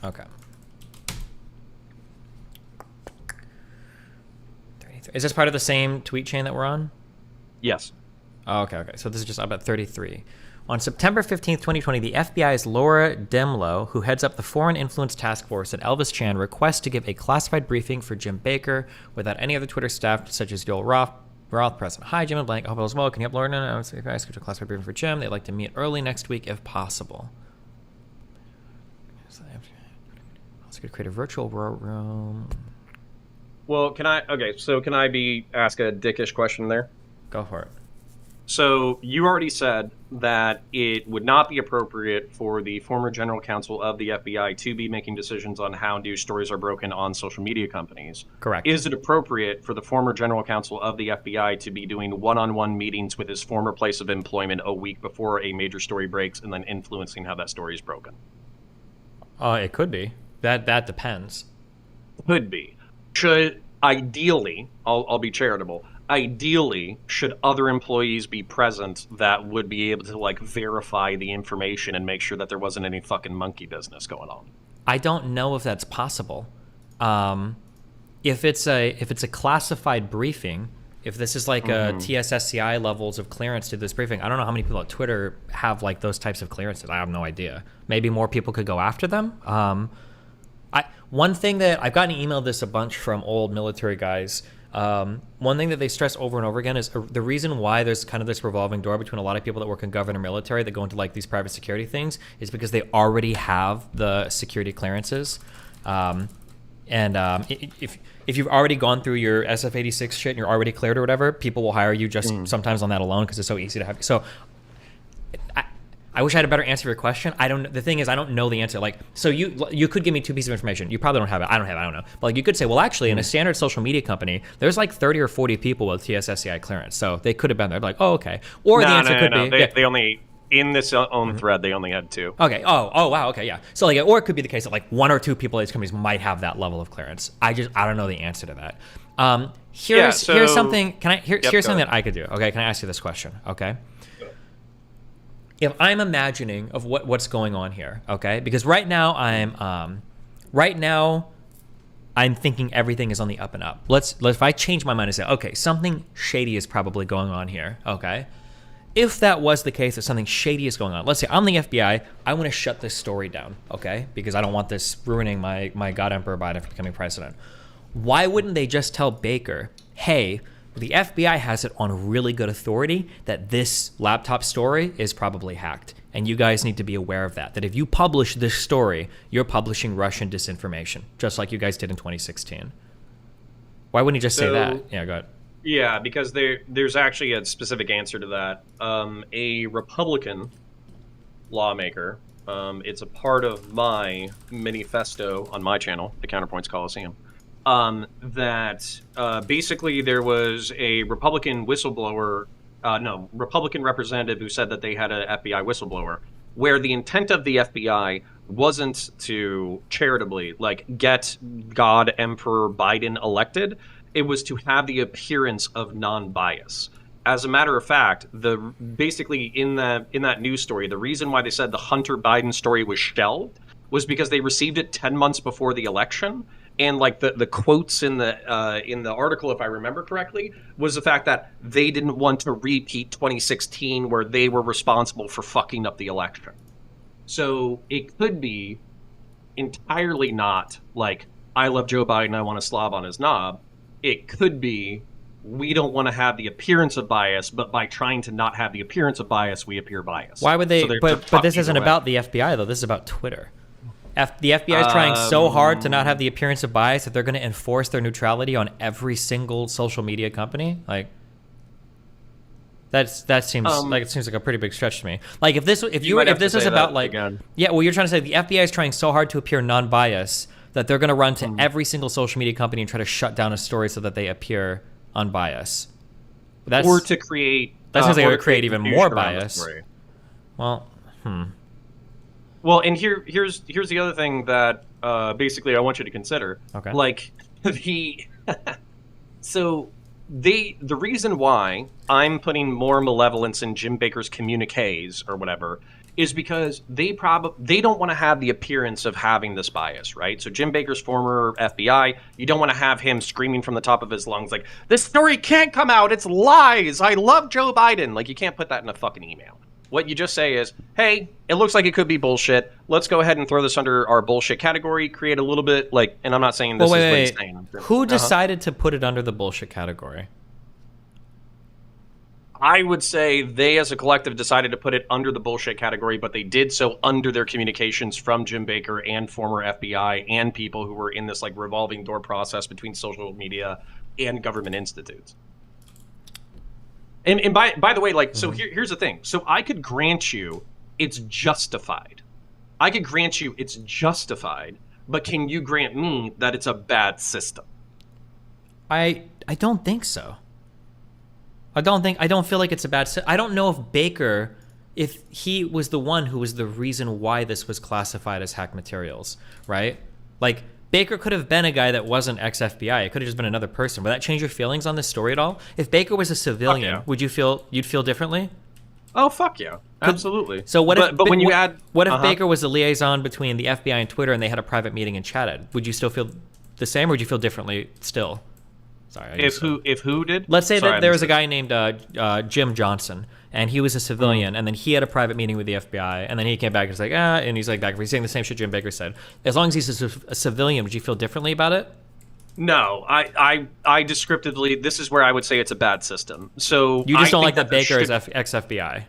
Okay. 33. Is this part of the same tweet chain that we're on? Yes. Oh, okay. So this is just about 33. On September 15th, 2020, the FBI's Laura Demlow, who heads up the Foreign Influence Task Force, and Elvis Chan request to give a classified briefing for Jim Baker without any other Twitter staff, such as Joel Roth, President. Hi, Jim and Blank. I hope all is well. Can you help Laura? No. If I schedule a classified briefing for Jim, they'd like to meet early next week if possible. Let's go create a virtual room. Well, can I ask a dickish question there? Go for it. So you already said that it would not be appropriate for the former general counsel of the FBI to be making decisions on how news stories are broken on social media companies. Correct. Is it appropriate for the former general counsel of the FBI to be doing one-on-one meetings with his former place of employment a week before a major story breaks and then influencing how that story is broken? It could be. That depends. Could be. Should, ideally, I'll be charitable, ideally, should other employees be present that would be able to, like, verify the information and make sure that there wasn't any fucking monkey business going on? I don't know if that's possible. If it's a classified briefing, if this is like a TSSCI levels of clearance to this briefing, I don't know how many people at Twitter have like those types of clearances. I have no idea. Maybe more people could go after them. One thing that I've gotten emailed this a bunch from old military guys. One thing that they stress over and over again is the reason why there's kind of this revolving door between a lot of people that work in government military that go into like these private security things is because they already have the security clearances. If you've already gone through your SF-86 shit and you're already cleared or whatever, people will hire you just sometimes on that alone because it's so easy to have. So I wish I had a better answer for your question. The thing is, I don't know the answer. Like, so you could give me two pieces of information. You probably don't have it. I don't know. But like, you could say, well, actually, in a standard social media company, there's like 30 or 40 people with TSSCI clearance. So they could have been there. Like, oh, okay. Or the answer could be they only, in this own thread, they only had two. Okay. Oh, wow. Okay, yeah. So like, or it could be the case that like one or two people at these companies might have that level of clearance. I don't know the answer to that. Here's something. Here's something that I could do. Okay. Can I ask you this question? Okay. If I'm imagining of what's going on here, okay? Because right now I'm thinking everything is on the up and up. If I change my mind and say, okay, something shady is probably going on here, okay? If that was the case, that something shady is going on, let's say I'm the FBI, I want to shut this story down, okay? Because I don't want this ruining my God Emperor Biden from becoming president. Why wouldn't they just tell Baker, hey, the FBI has it on really good authority that this laptop story is probably hacked. And you guys need to be aware of that. That if you publish this story, you're publishing Russian disinformation, just like you guys did in 2016. Why wouldn't he just say that? Yeah, go ahead. Yeah, because there's actually a specific answer to that. A Republican lawmaker, it's a part of my manifesto on my channel, the Counterpoints Coliseum, that basically there was a Republican Republican representative who said that they had an FBI whistleblower, where the intent of the FBI wasn't to charitably, like, get God Emperor Biden elected. It was to have the appearance of non-bias. As a matter of fact, basically in that news story, the reason why they said the Hunter Biden story was shelved was because they received it 10 months before the election. And like the quotes in the article, if I remember correctly, was the fact that they didn't want to repeat 2016 where they were responsible for fucking up the election. So it could be entirely not like, I love Joe Biden, I want to slob on his knob. It could be, we don't want to have the appearance of bias, but by trying to not have the appearance of bias, we appear biased. Why would they? So but this isn't about the FBI, though. This is about Twitter. The FBI is trying so hard to not have the appearance of bias that they're going to enforce their neutrality on every single social media company. Like, that seems like a pretty big stretch to me. Like, if this was about like, again. Yeah, well, you're trying to say the FBI is trying so hard to appear non-biased that they're going to run to every single social media company and try to shut down a story so that they appear unbiased. Or to create. That sounds like it would create even more bias. Well, Well, and here's the other thing that basically I want you to consider. Okay. Like the reason why I'm putting more malevolence in Jim Baker's communiques or whatever is because they don't want to have the appearance of having this bias, right? So Jim Baker's former FBI, you don't want to have him screaming from the top of his lungs like, this story can't come out, it's lies, I love Joe Biden. Like, you can't put that in a fucking email. What you just say is, hey, it looks like it could be bullshit. Let's go ahead and throw this under our bullshit category, create a little bit, like, and I'm not saying this is what he's saying. Who decided to put it under the bullshit category? I would say they as a collective decided to put it under the bullshit category, but they did so under their communications from Jim Baker and former FBI and people who were in this like revolving door process between social media and government institutes. And by the way, like, so here's the thing. So I could grant you it's justified. I could grant you it's justified, but can you grant me that it's a bad system? I don't think so. I don't feel like it's a bad... I don't know if he was the one who was the reason why this was classified as hack materials, right? Like, Baker could have been a guy that wasn't ex-FBI. It could have just been another person. Would that change your feelings on this story at all? If Baker was a civilian, would you feel... You'd feel differently? Oh, fuck yeah. Absolutely. So what if... But when you add... What if Baker was a liaison between the FBI and Twitter and they had a private meeting and chatted? Would you still feel the same, or would you feel differently still? Sorry. If who did? Let's say that there was a guy named Jim Johnson, and he was a civilian, and then he had a private meeting with the FBI, and then he came back and was like, and he's like back. He's saying the same shit Jim Baker said. As long as he's a civilian, would you feel differently about it? No, I descriptively, this is where I would say it's a bad system. So you just don't like that Baker is ex-FBI.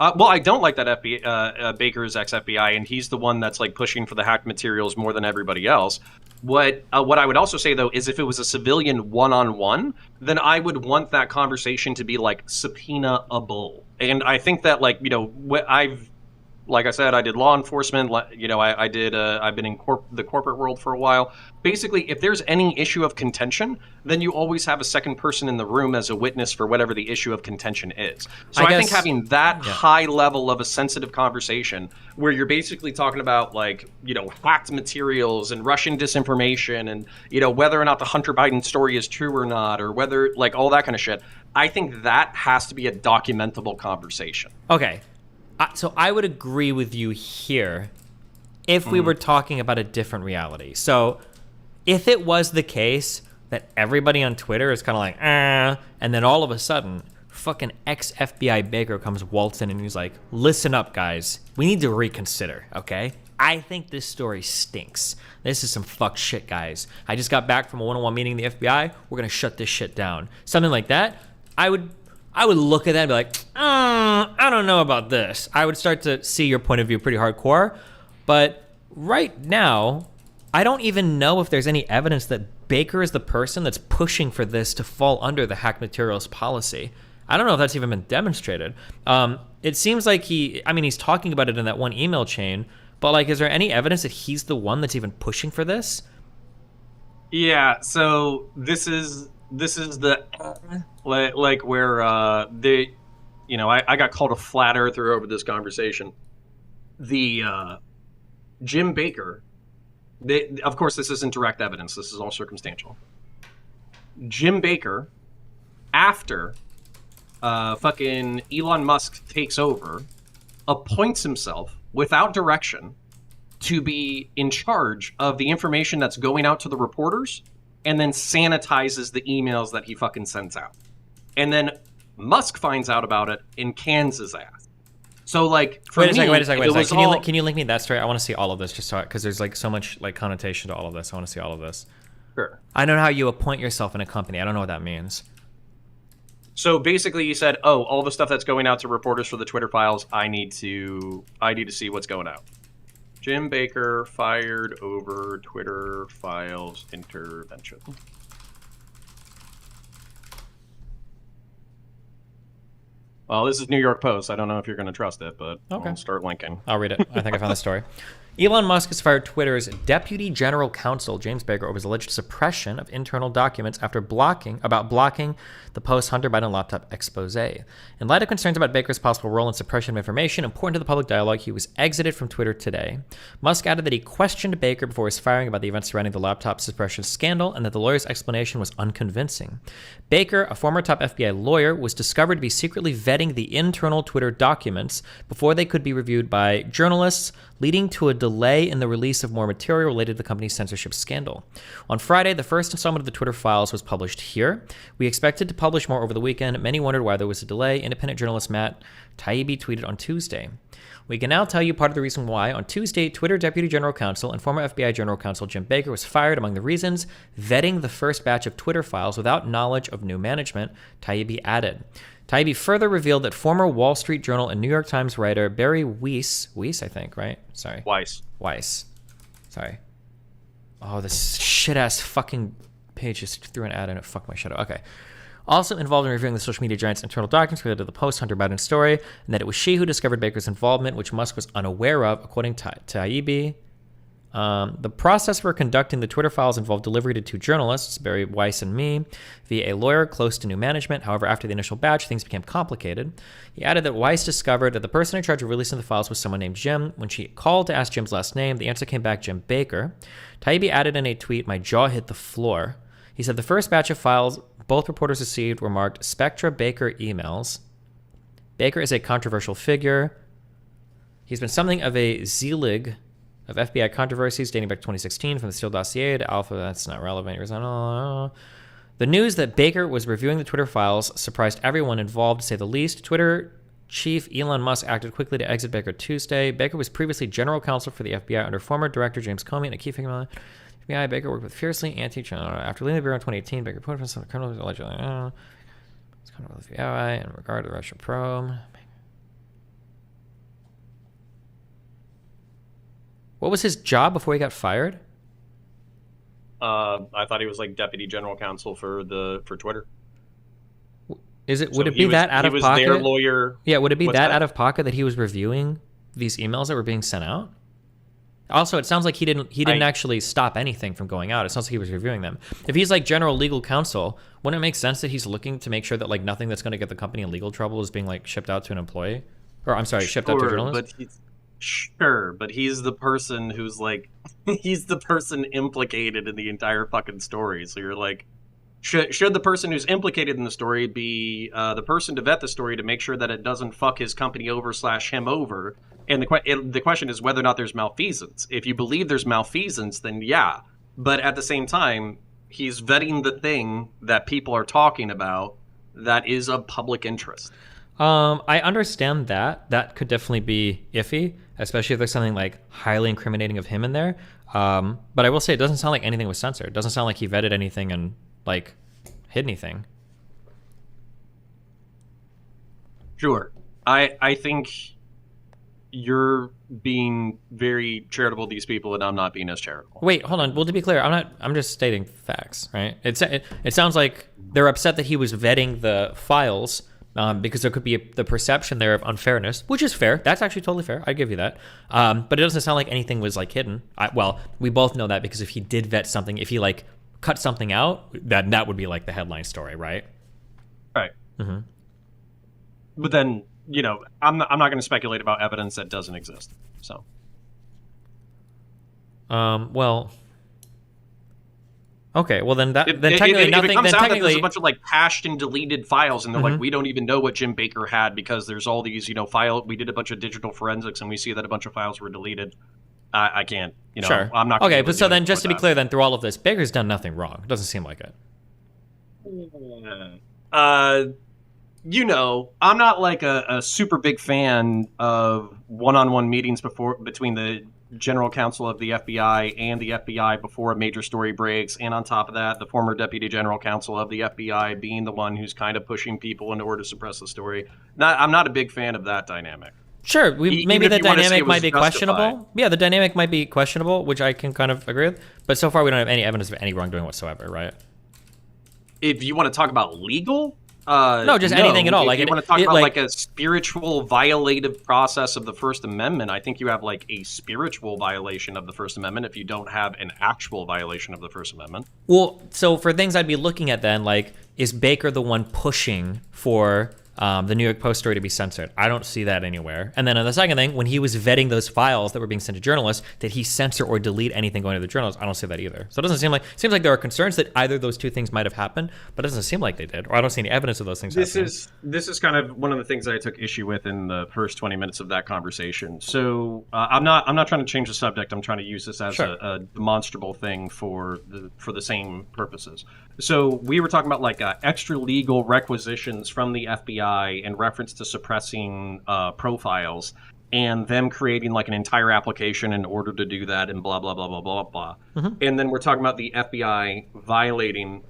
Well, I don't like that Baker is ex-FBI, and he's the one that's like pushing for the hacked materials more than everybody else. What I would also say, though, is if it was a civilian one-on-one, then I would want that conversation to be, like, subpoena-able. And I think that, like, you know, like I said, I did law enforcement, you know, I've been in the corporate world for a while. Basically, if there's any issue of contention, then you always have a second person in the room as a witness for whatever the issue of contention is. So I think having that high level of a sensitive conversation where you're basically talking about, like, you know, hacked materials and Russian disinformation and, you know, whether or not the Hunter Biden story is true or not, or whether, like, all that kind of shit, I think that has to be a documentable conversation. Okay. So I would agree with you here if we were talking about a different reality. So if it was the case that everybody on Twitter is kind of like, and then all of a sudden, fucking ex-FBI Baker comes waltzing and he's like, listen up, guys. We need to reconsider, okay? I think this story stinks. This is some fuck shit, guys. I just got back from a one-on-one meeting in the FBI. We're going to shut this shit down. Something like that, I would look at that and be like, I don't know about this. I would start to see your point of view pretty hardcore. But right now, I don't even know if there's any evidence that Baker is the person that's pushing for this to fall under the hack materials policy. I don't know if that's even been demonstrated. It seems like he's talking about it in that one email chain, but like, is there any evidence that he's the one that's even pushing for this? Yeah, so this is the like where they, you know, I got called a flat earther over this conversation. The Jim Baker, of course this isn't direct evidence, this is all circumstantial. Jim Baker, after fucking Elon Musk takes over, appoints himself without direction to be in charge of the information that's going out to the reporters, and then sanitizes the emails that he fucking sends out. And then Musk finds out about it and cans his ass. So, like, wait a second. Can you link me that story? I want to see all of this, just so, because there's like so much like connotation to all of this. I want to see all of this. Sure. I don't know how you appoint yourself in a company. I don't know what that means. So basically, he said, "Oh, all the stuff that's going out to reporters for the Twitter files, I need to see what's going out." Jim Baker fired over Twitter files intervention. Well, this is New York Post. I don't know if you're going to trust it, but I'll start linking. I'll read it. I think I found the story. Elon Musk has fired Twitter's Deputy General Counsel, James Baker, over his alleged suppression of internal documents after blocking the post-Hunter Biden laptop expose. In light of concerns about Baker's possible role in suppression of information important to the public dialogue, he was exited from Twitter today. Musk added that he questioned Baker before his firing about the events surrounding the laptop suppression scandal and that the lawyer's explanation was unconvincing. Baker, a former top FBI lawyer, was discovered to be secretly vetting vetting the internal Twitter documents before they could be reviewed by journalists, leading to a delay in the release of more material related to the company's censorship scandal. On Friday, the first installment of the Twitter files was published here. We expected to publish more over the weekend. Many wondered why there was a delay. Independent journalist Matt Taibbi tweeted on Tuesday. We can now tell you part of the reason why. On Tuesday, Twitter Deputy General Counsel and former FBI General Counsel Jim Baker was fired. Among the reasons, vetting the first batch of Twitter files without knowledge of new management, Taibbi added. Taibbi further revealed that former Wall Street Journal and New York Times writer Barry Weiss, I think, right? Sorry. Weiss. Sorry. Oh, this shit-ass fucking page just threw an ad in it. Fuck my shit up. Okay. Also involved in reviewing the social media giant's internal documents related to the post-Hunter Biden story, and that it was she who discovered Baker's involvement, which Musk was unaware of, according to Taibbi. The process for conducting the Twitter files involved delivery to two journalists, Barry Weiss and me, via a lawyer close to new management. However, after the initial batch, things became complicated. He added that Weiss discovered that the person in charge of releasing the files was someone named Jim. When she called to ask Jim's last name, the answer came back Jim Baker. Taibbi added in a tweet, "My jaw hit the floor." He said the first batch of files both reporters received were marked Spectra Baker emails. Baker is a controversial figure. He's been something of a zealot of FBI controversies dating back to 2016, from the Steele dossier to Alpha. That's not relevant. The news that Baker was reviewing the Twitter files surprised everyone involved, to say the least. Twitter chief Elon Musk acted quickly to exit Baker Tuesday. Baker was previously general counsel for the FBI under former director James Comey and a key figure. FBI Baker worked with fiercely anti-China. After leaving the bureau in 2018, Baker put some criminals allegedly. It's kind of the FBI in regard to the Russia probe. What was his job before he got fired? I thought he was like deputy general counsel for Twitter. Is it? Would it be that out of pocket? He was their lawyer. Yeah. Would it be that out of pocket that he was reviewing these emails that were being sent out? Also, it sounds like he didn't actually stop anything from going out. It sounds like he was reviewing them. If he's like general legal counsel, wouldn't it make sense that he's looking to make sure that like nothing that's going to get the company in legal trouble is being like shipped out to an employee? Or I'm sorry, shipped out to a journalist? But he's the person who's like, he's the person implicated in the entire fucking story. So you're like, should the person who's implicated in the story be the person to vet the story to make sure that it doesn't fuck his company over / him over? And the question is whether or not there's malfeasance. If you believe there's malfeasance, then yeah. But at the same time, he's vetting the thing that people are talking about that is of public interest. I understand that. That could definitely be iffy, especially if there's something like highly incriminating of him in there. But I will say it doesn't sound like anything was censored. It doesn't sound like he vetted anything and like hid anything. Sure. I think you're being very charitable to these people, and I'm not being as charitable. Wait, hold on. Well, to be clear, I'm just stating facts, right? It sounds like they're upset that he was vetting the files because there could be the perception there of unfairness, which is fair. That's actually totally fair. I give you that. But it doesn't sound like anything was like hidden. Well, we both know that because if he did vet something, if he like cut something out, that would be like the headline story, right? Right. Mm-hmm. But then, you know, I'm not going to speculate about evidence that doesn't exist. So. Well. Okay. Well, then technically nothing. If it comes then out technically that there's a bunch of like hashed and deleted files, and they're like, we don't even know what Jim Baker had because there's all these, you know, we did a bunch of digital forensics, and we see that a bunch of files were deleted. I can't. You know, sure. I'm not. Okay, but so then, just to be clear, then through all of this, Baker's done nothing wrong. It doesn't seem like it. You know, I'm not like a super big fan of one-on-one meetings between the general counsel of the FBI and the FBI before a major story breaks, and on top of that, the former deputy general counsel of the FBI being the one who's kind of pushing people in order to suppress the story. I'm not a big fan of that dynamic. Sure, maybe the dynamic might be questionable. Yeah, the dynamic might be questionable, which I can kind of agree with. But so far, we don't have any evidence of any wrongdoing whatsoever, right? If you want to talk about legal, no, just anything at all. If you want to talk about like a spiritual violative process of the First Amendment, I think you have like a spiritual violation of the First Amendment if you don't have an actual violation of the First Amendment. Well, so for things I'd be looking at then, like, is Baker the one pushing for the New York Post story to be censored. I don't see that anywhere. And then on the second thing, when he was vetting those files that were being sent to journalists, did he censor or delete anything going to the journalists? I don't see that either. So it doesn't seems like there are concerns that either those two things might have happened, but it doesn't seem like they did, or I don't see any evidence of those things happening. This is kind of one of the things that I took issue with in the first 20 minutes of that conversation. So I'm not trying to change the subject. I'm trying to use this as a demonstrable thing for the same purposes. So we were talking about like extra legal requisitions from the FBI in reference to suppressing profiles and them creating like an entire application in order to do that and blah, blah, blah, blah, blah, blah. And then we're talking about the FBI violating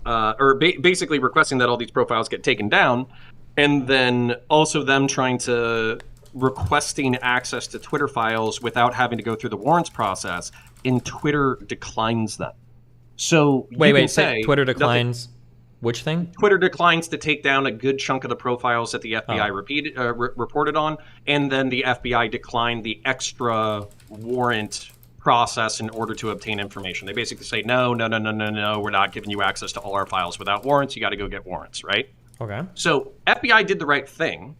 basically requesting that all these profiles get taken down, and then also them trying to requesting access to Twitter files without having to go through the warrants process, and Twitter declines them. So wait, Twitter declines which thing? Twitter declines to take down a good chunk of the profiles that the FBI reported on, and then the FBI declined the extra warrant process in order to obtain information. They basically say, no, we're not giving you access to all our files without warrants. You got to go get warrants, right? Okay. So FBI did the right thing,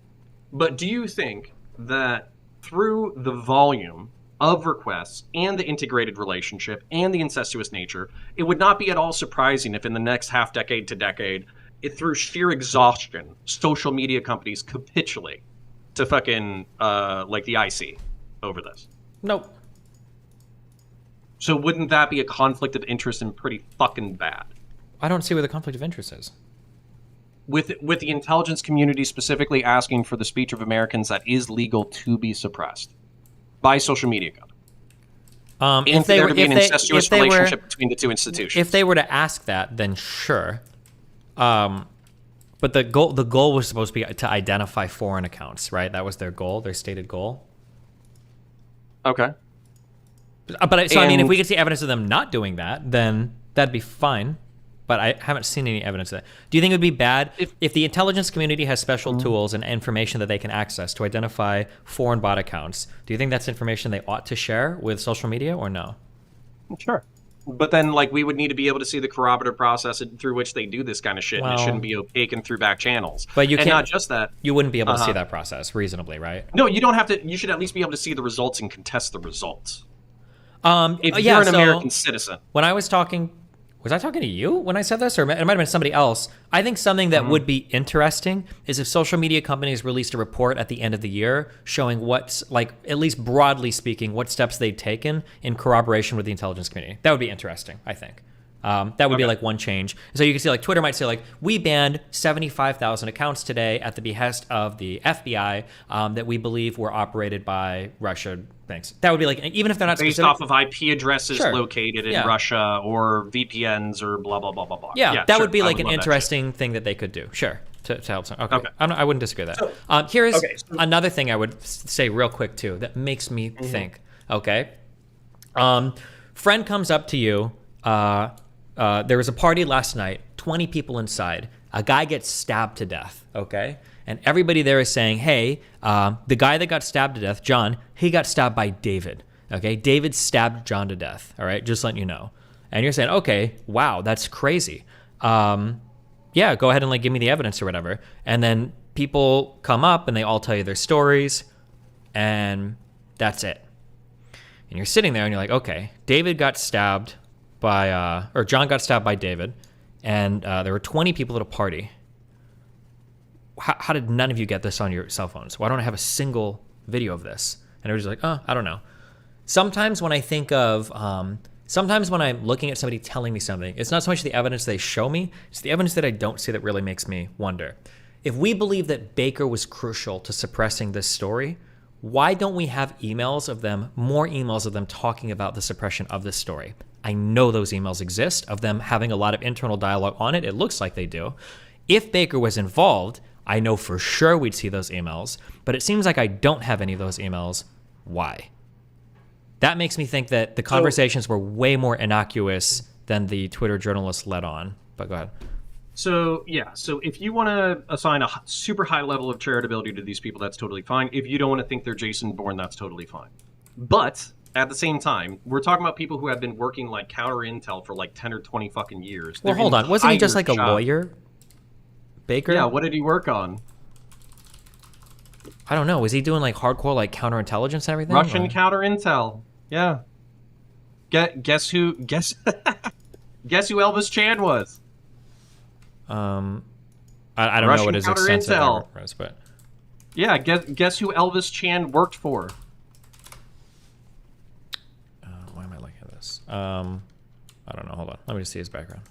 but do you think that through the volume of requests and the integrated relationship and the incestuous nature, it would not be at all surprising if in the next half decade to decade, through sheer exhaustion, social media companies capitulate to fucking like the IC over this? Nope. So wouldn't that be a conflict of interest and pretty fucking bad? I don't see where the conflict of interest is. With the intelligence community specifically asking for the speech of Americans that is legal to be suppressed by social media companies. And there to be an incestuous relationship between the two institutions. If they were to ask that, then sure. But the goal was supposed to be to identify foreign accounts, right? That was their goal, their stated goal. Okay. I mean, if we could see evidence of them not doing that, then that'd be fine. But I haven't seen any evidence of that. Do you think it would be bad if the intelligence community has special tools and information that they can access to identify foreign bot accounts? Do you think that's information they ought to share with social media or no? Sure. But then, like, we would need to be able to see the corroborative process through which they do this kind of shit, and it shouldn't be opaque and through back channels. But you can't, not just that. You wouldn't be able to see that process reasonably, right? No, you don't have to. You should at least be able to see the results and contest the results. If yeah, you're an American citizen. When I was talking... Was I talking to you when I said this, or it might have been somebody else? I think something that would be interesting is if social media companies released a report at the end of the year showing what's, like, at least broadly speaking, what steps they'd taken in corroboration with the intelligence community. That would be interesting, I think. That would be like one change. So you can see, like, Twitter might say, like, we banned 75,000 accounts today at the behest of the FBI that we believe were operated by Russia. Thanks. That would be like, even if they're not based specific, off of IP addresses located in Russia or VPNs or blah, blah, blah, blah, blah. Yeah, that would be like an interesting thing that they could do. Sure. To help some. Okay. I wouldn't disagree with that. Here's another thing I would say real quick, too, that makes me think. Okay. Friend comes up to you. There was a party last night, 20 people inside. A guy gets stabbed to death, okay? And everybody there is saying, hey, the guy that got stabbed to death, John, he got stabbed by David, okay? David stabbed John to death, all right? Just letting you know. And you're saying, okay, wow, that's crazy. Yeah, go ahead and, like, give me the evidence or whatever. And then people come up and they all tell you their stories, and that's it. And you're sitting there and you're like, okay, David got stabbed or John got stabbed by David, and there were 20 people at a party. How did none of you get this on your cell phones? Why don't I have a single video of this? And everybody's like, oh, I don't know. Sometimes when I think of, sometimes when I'm looking at somebody telling me something, it's not so much the evidence they show me, it's the evidence that I don't see that really makes me wonder. If we believe that Baker was crucial to suppressing this story, why don't we have more emails of them talking about the suppression of this story? I know those emails exist, of them having a lot of internal dialogue on it. It looks like they do. If Baker was involved, I know for sure we'd see those emails, but it seems like I don't have any of those emails. Why? That makes me think that the conversations were way more innocuous than the Twitter journalists led on. But go ahead. So if you want to assign a super high level of charitability to these people, that's totally fine. If you don't want to think they're Jason Bourne, that's totally fine. But at the same time, we're talking about people who have been working like counter intel for like 10 or 20 fucking years. Well, hold on. Wasn't he just like a lawyer? Baker? Yeah, what did he work on? I don't know. Was he doing like hardcore like counterintelligence and everything? Russian counter intel. Yeah. Guess who? Guess guess who Elvis Chan was? I don't Russian know what his extensive counterintel was, but yeah. Guess who Elvis Chan worked for? why am I looking at this? I don't know. Hold on. Let me just see his background.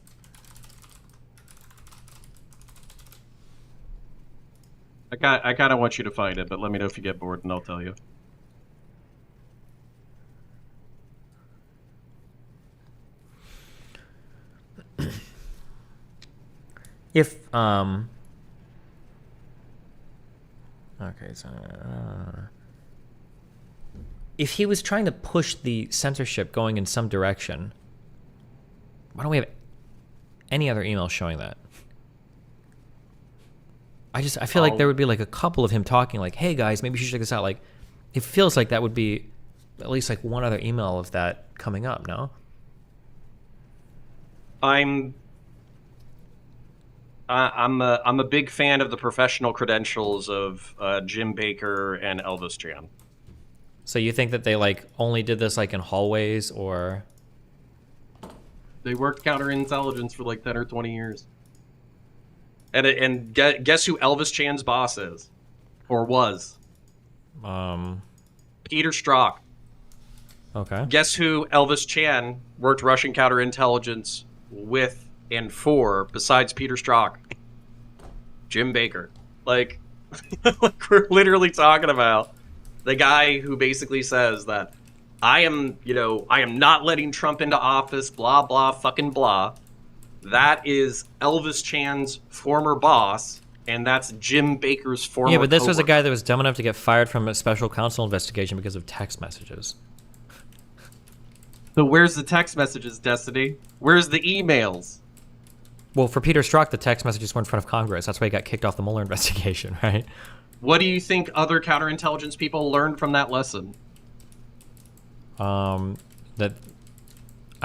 I kind of want you to find it, but let me know if you get bored, and I'll tell you. If okay, so if he was trying to push the censorship going in some direction, why don't we have any other emails showing that? I feel like there would be like a couple of him talking like, hey guys, maybe you should check this out. Like, it feels like that would be at least like one other email of that coming up, no? I'm a big fan of the professional credentials of Jim Baker and Elvis Chan. So you think that they like only did this like in hallways, or they worked counterintelligence for like 10 or 20 years? And guess who Elvis Chan's boss is, or was? Peter Strzok. Okay. Guess who Elvis Chan worked Russian counterintelligence with and for, besides Peter Strzok? Jim Baker. Like, like we're literally talking about the guy who basically says that I am not letting Trump into office, blah, blah, fucking blah. That is Elvis Chan's former boss, and that's Jim Baker's former Yeah, but this coworker. was a guy that was dumb enough to get fired from a special counsel investigation because of text messages. So where's the text messages, Destiny? Where's the emails? Well, for Peter Strzok, the text messages were in front of Congress. That's why he got kicked off the Mueller investigation, right? What do you think other counterintelligence people learned from that lesson?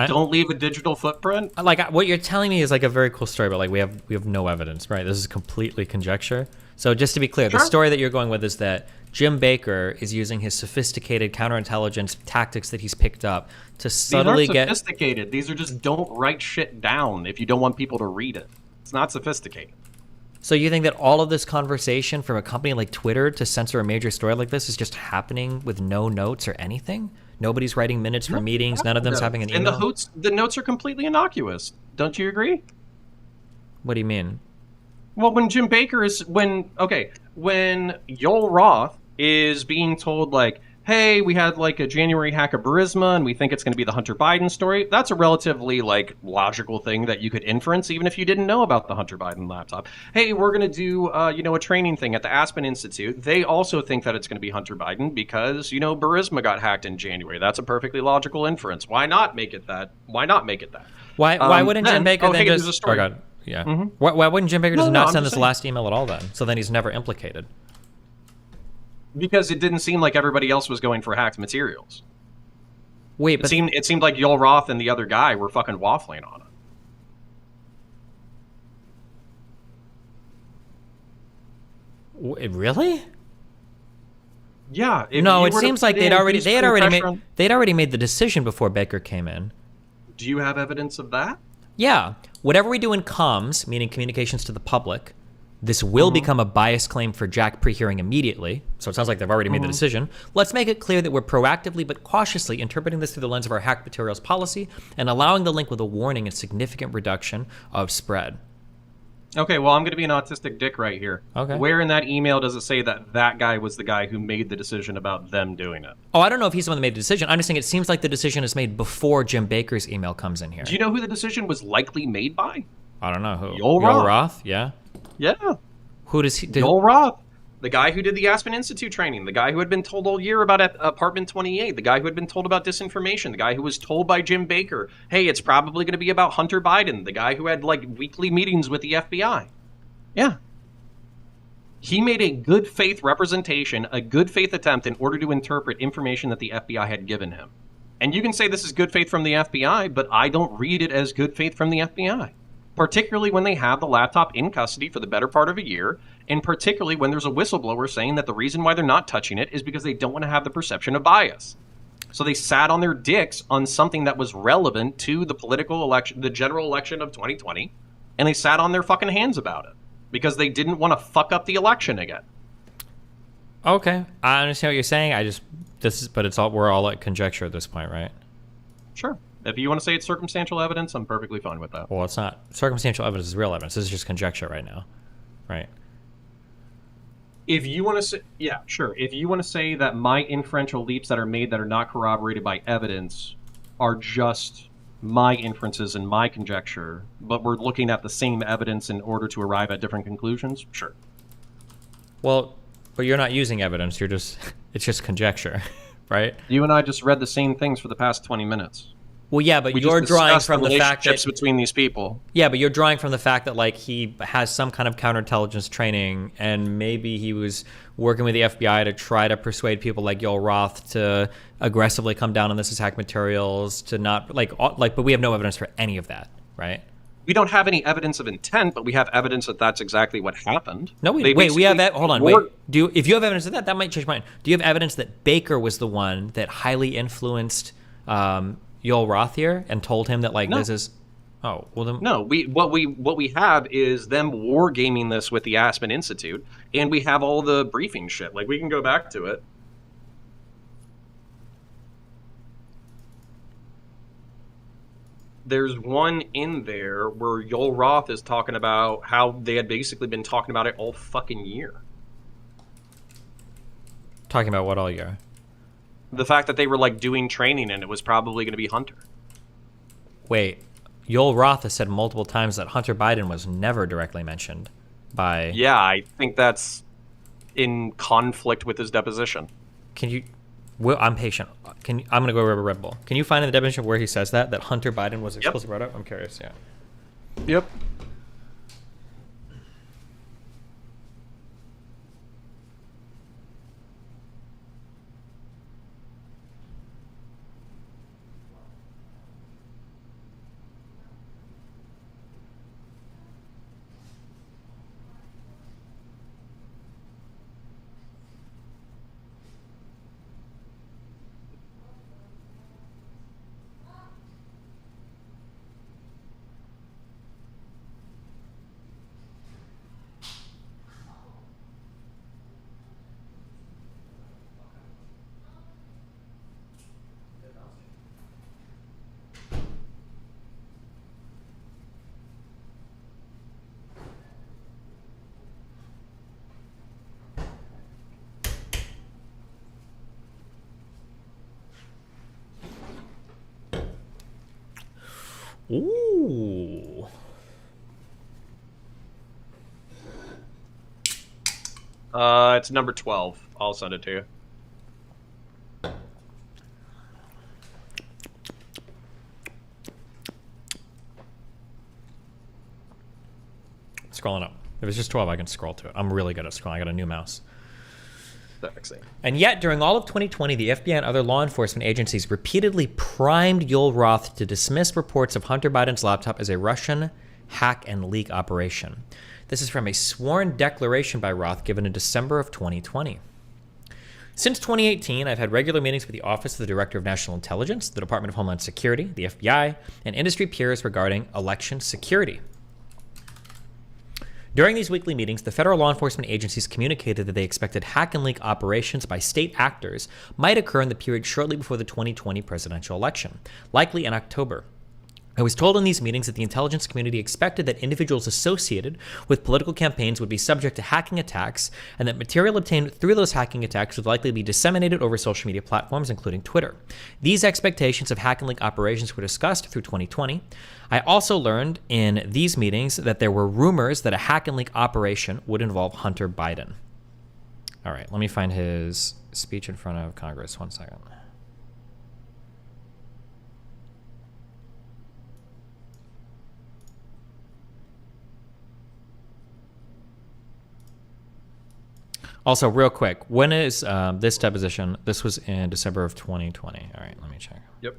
Don't leave a digital footprint? Like, what you're telling me is like a very cool story, but like we have no evidence, right? This is completely conjecture. So just to be clear, Sure. The story that you're going with is that Jim Baker is using his sophisticated counterintelligence tactics that he's picked up to subtly These aren't sophisticated. These are just don't write shit down if you don't want people to read it. It's not sophisticated. So you think that all of this conversation from a company like Twitter to censor a major story like this is just happening with no notes or anything? Nobody's writing minutes from meetings. None of them's having an email. And the notes are completely innocuous. Don't you agree? What do you mean? Well, when Jim Baker when Yoel Roth is being told like, hey, we had like a January hack of Burisma and we think it's going to be the Hunter Biden story, that's a relatively like logical thing that you could inference even if you didn't know about the Hunter Biden laptop. Hey, we're going to do a training thing at the Aspen Institute. They also think that it's going to be Hunter Biden because Burisma got hacked in January. That's a perfectly logical inference. Why not make it that? Why wouldn't Jim Baker then just? There's a story. Oh God, yeah. Mm-hmm. Why wouldn't Jim Baker just not send this saying. last email at all then? So then he's never implicated. Because it didn't seem like everybody else was going for hacked materials. Wait, but it seemed like Yoel Roth and the other guy were fucking waffling on it. Really? Yeah. No, it seems like they had already made the decision before Baker came in. Do you have evidence of that? Yeah. Whatever we do in comms, meaning communications to the public, this will become a bias claim for Jack pre-hearing immediately. So it sounds like they've already made the decision. Let's make it clear that we're proactively but cautiously interpreting this through the lens of our hacked materials policy and allowing the link with a warning and significant reduction of spread. Okay, well, I'm going to be an autistic dick right here. Okay. Where in that email does it say that that guy was the guy who made the decision about them doing it? Oh, I don't know if he's the one that made the decision. I'm just saying it seems like the decision is made before Jim Baker's email comes in here. Do you know who the decision was likely made by? I don't know who. Yoel Roth? Yeah. Yeah. Who does he? Yoel Roth. The guy who did the Aspen Institute training, the guy who had been told all year about Apartment 28, the guy who had been told about disinformation, the guy who was told by Jim Baker, hey, it's probably going to be about Hunter Biden, the guy who had like weekly meetings with the FBI. Yeah. He made a good faith representation, a good faith attempt in order to interpret information that the FBI had given him. And you can say this is good faith from the FBI, but I don't read it as good faith from the FBI. particularly when they have the laptop in custody for the better part of a year, and particularly when there's a whistleblower saying that the reason why they're not touching it is because they don't want to have the perception of bias. So they sat on their dicks on something that was relevant to the political election, the general election of 2020, and they sat on their fucking hands about it because they didn't want to fuck up the election again. Okay, I understand what you're saying. We're all at conjecture at this point, right? Sure. If you want to say it's circumstantial evidence, I'm perfectly fine with that. Well, it's not. Circumstantial evidence is real evidence. This is just conjecture right now, right? If you want to say, yeah, sure. If you want to say that my inferential leaps that are made that are not corroborated by evidence are just my inferences and my conjecture, but we're looking at the same evidence in order to arrive at different conclusions, sure. Well, but you're not using evidence. It's just conjecture, right? You and I just read the same things for the past 20 minutes. Well, yeah, but you're drawing from the fact that between these people. Yeah, but you're drawing from the fact that like he has some kind of counterintelligence training, and maybe he was working with the FBI to try to persuade people like Yoel Roth to aggressively come down on this as hack materials, to not but we have no evidence for any of that, right? We don't have any evidence of intent, but we have evidence that that's exactly what happened. No, we have that. Hold on, if you have evidence of that, that might change my mind. Do you have evidence that Baker was the one that highly influenced Yoel Roth here and told him that this is? Oh, well then. No, what we have is them wargaming this with the Aspen Institute, and we have all the briefing shit. Like, we can go back to it. There's one in there where Yoel Roth is talking about how they had basically been talking about it all fucking year. Talking about what all year? The fact that they were doing training and it was probably going to be Hunter. Wait, Yoel Roth has said multiple times that Hunter Biden was never directly mentioned by... Yeah, I think that's in conflict with his deposition. Can you... Well, I'm patient. I'm going to go grab a Red Bull. Can you find in the deposition where he says that Hunter Biden was explicitly brought up? I'm curious, yeah. Yep. Ooh. It's number 12. I'll send it to you. Scrolling up. If it's just 12, I can scroll to it. I'm really good at scrolling. I got a new mouse. Sexy. And yet, during all of 2020, the FBI and other law enforcement agencies repeatedly primed Yoel Roth to dismiss reports of Hunter Biden's laptop as a Russian hack and leak operation. This is from a sworn declaration by Roth given in December of 2020. Since 2018, I've had regular meetings with the Office of the Director of National Intelligence, the Department of Homeland Security, the FBI, and industry peers regarding election security. During these weekly meetings, the federal law enforcement agencies communicated that they expected hack and leak operations by state actors might occur in the period shortly before the 2020 presidential election, likely in October. I was told in these meetings that the intelligence community expected that individuals associated with political campaigns would be subject to hacking attacks, and that material obtained through those hacking attacks would likely be disseminated over social media platforms, including Twitter. These expectations of hack and leak operations were discussed through 2020. I also learned in these meetings that there were rumors that a hack and leak operation would involve Hunter Biden. All right, let me find his speech in front of Congress. 1 second. Also, real quick, when is this deposition? This was in December of 2020. All right, let me check. Yep.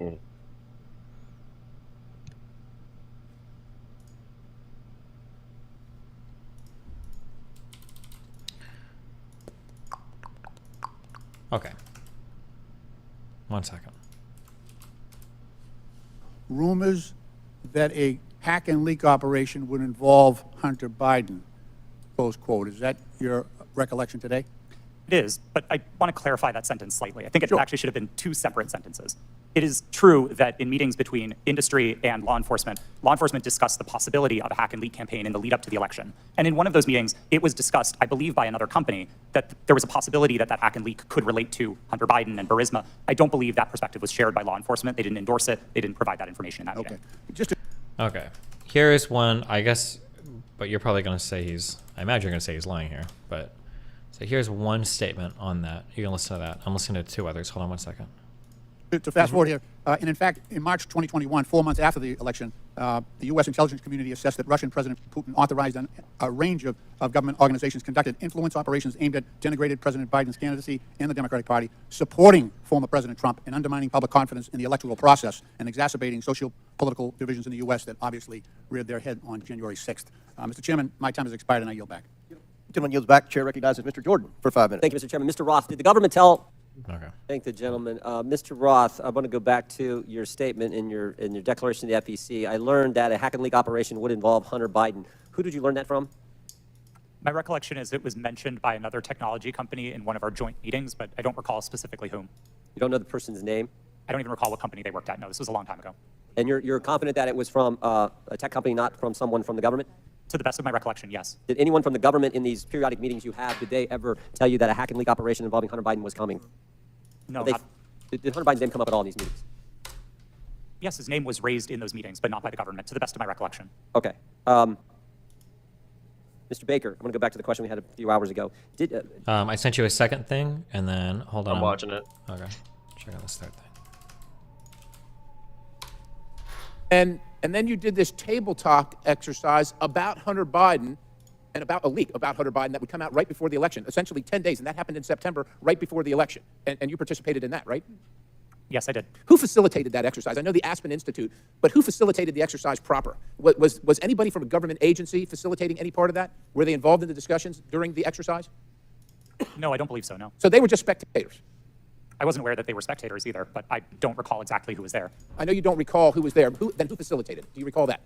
Mm. Okay. 1 second. Rumors that a hack and leak operation would involve Hunter Biden, close quote. Is that your recollection today? It is, but I want to clarify that sentence slightly. I think it Sure. actually should have been two separate sentences. It is true that in meetings between industry and law enforcement discussed the possibility of a hack and leak campaign in the lead up to the election. And in one of those meetings, it was discussed, I believe by another company, that there was a possibility that that hack and leak could relate to Hunter Biden and Burisma. I don't believe that perspective was shared by law enforcement. They didn't endorse it. They didn't provide that information in that meeting. Okay. Just Okay. Here is one, I guess, but you're probably going to say I imagine you're going to say he's lying here, but so here's one statement on that. You can listen to that. I'm listening to two others. Hold on 1 second. to fast forward here, and in fact, in March 2021, 4 months after the election, the U.S. intelligence community assessed that Russian President Putin authorized a range of government organizations conducted influence operations aimed at denigrating President Biden's candidacy and the Democratic Party, supporting former President Trump, and undermining public confidence in the electoral process, and exacerbating socio-political divisions in the U.S. that obviously reared their head on January 6th. Mr. Chairman, my time has expired, and I yield back. Gentleman yields back. Chair recognizes Mr. Jordan for 5 minutes. Thank you, Mr. Chairman. Mr. Roth, did the government tell? Okay. Thank the gentleman. Mr. Roth, I want to go back to your statement in your declaration to the FEC. I learned that a hack and leak operation would involve Hunter Biden. Who did you learn that from? My recollection is it was mentioned by another technology company in one of our joint meetings, but I don't recall specifically whom. You don't know the person's name? I don't even recall what company they worked at. No, this was a long time ago. And you're confident that it was from a tech company, not from someone from the government? To the best of my recollection, yes. Did anyone from the government in these periodic meetings you have, did they ever tell you that a hack and leak operation involving Hunter Biden was coming? No, Did Hunter Biden's name come up at all in these meetings? yes, his name was raised in those meetings, but not by the government, to the best of my recollection. Okay. Mr. Baker, I'm going to go back to the question we had a few hours ago. I sent you a second thing, and then hold on. I'm watching it. Okay. Check out this third thing. And then you did this table talk exercise about Hunter Biden and about a leak about Hunter Biden that would come out right before the election, essentially 10 days. And that happened in September, right before the election. And you participated in that, right? Yes, I did. Who facilitated that exercise? I know the Aspen Institute, but who facilitated the exercise proper? Was anybody from a government agency facilitating any part of that? Were they involved in the discussions during the exercise? No, I don't believe so, no. So they were just spectators. I wasn't aware that they were spectators either, but I don't recall exactly who was there. I know you don't recall who was there. Then who facilitated? Do you recall that?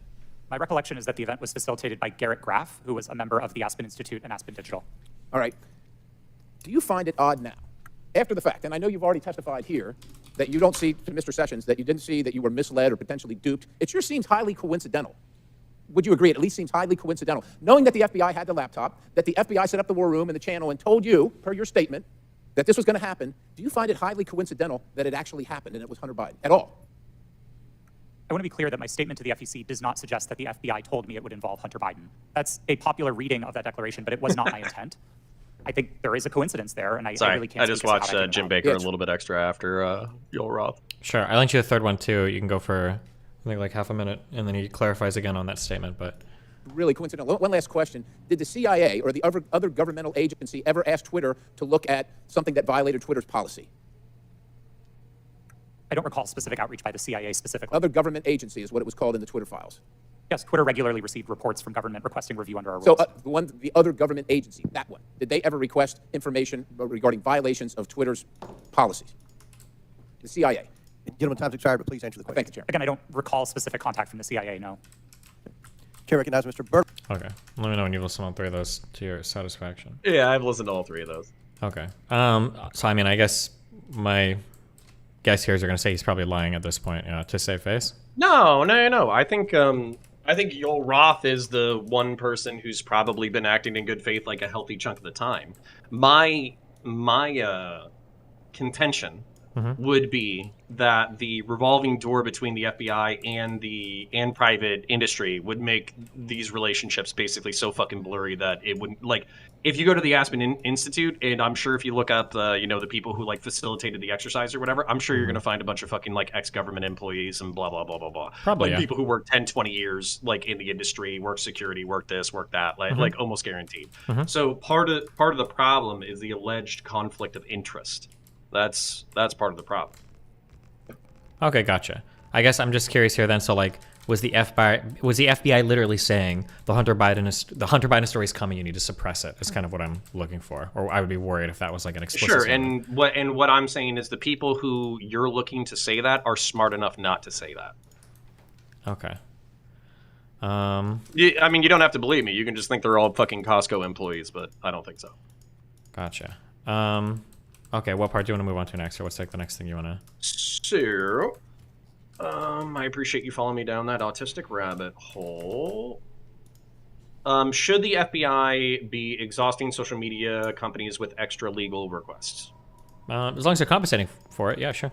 My recollection is that the event was facilitated by Garrett Graff, who was a member of the Aspen Institute and Aspen Digital. All right. Do you find it odd now, after the fact, and I know you've already testified here, that you don't see, to Mr. Sessions, that you didn't see that you were misled or potentially duped? It sure seems highly coincidental. Would you agree? It at least seems highly coincidental. Knowing that the FBI had the laptop, that the FBI set up the war room and the channel and told you, per your statement, that this was going to happen, do you find it highly coincidental that it actually happened and it was Hunter Biden at all? I want to be clear that my statement to the FEC does not suggest that the FBI told me it would involve Hunter Biden. That's a popular reading of that declaration, but it was not my intent. I think there is a coincidence there, and I really can't. I just watched Jim Baker a little bit extra after Yoel Roth. Sure. I linked you a third one, too. You can go for, I think, like half a minute, and then he clarifies again on that statement, but... Really coincidental. One last question. Did the CIA or the other governmental agency ever ask Twitter to look at something that violated Twitter's policy? I don't recall specific outreach by the CIA specifically. Other government agency is what it was called in the Twitter files. Yes, Twitter regularly received reports from government requesting review under our rules. So the other government agency, that one, did they ever request information regarding violations of Twitter's policies? The CIA. Gentleman, time's expired, but please answer the question. Thank you, Chairman. Again, I don't recall specific contact from the CIA, no. Chair recognizes Mr. Burke. Okay. Let me know when you listen to all three of those to your satisfaction. Yeah, I've listened to all three of those. Okay. So, I mean, I guess my guess here is you're going to say he's probably lying at this point, to save face. No. I think Yoel Roth is the one person who's probably been acting in good faith like a healthy chunk of the time. My contention would be that the revolving door between the FBI and private industry would make these relationships basically so fucking blurry that it wouldn't, like, if you go to the Aspen Institute, and I'm sure if you look up the people who like facilitated the exercise or whatever, I'm sure you're gonna find a bunch of fucking like ex-government employees and blah blah blah blah blah. Probably, like yeah. people who work 10, 20 years like in the industry, work security, work this, work that, like almost guaranteed. So part of the problem is the alleged conflict of interest. That's part of the problem. Okay, gotcha. I guess I'm just curious here then. So like, was the FBI literally saying the Hunter Biden story is coming? You need to suppress it. Is kind of what I'm looking for, or I would be worried if that was like an explicit. Sure, statement. and what I'm saying is the people who you're looking to say that are smart enough not to say that. Okay. I mean, you don't have to believe me. You can just think they're all fucking Costco employees, but I don't think so. Gotcha. Okay, what part do you want to move on to next, or what's like the next thing you want to? So, I appreciate you following me down that autistic rabbit hole. Should the FBI be exhausting social media companies with extra legal requests? As long as they're compensating for it, yeah, sure.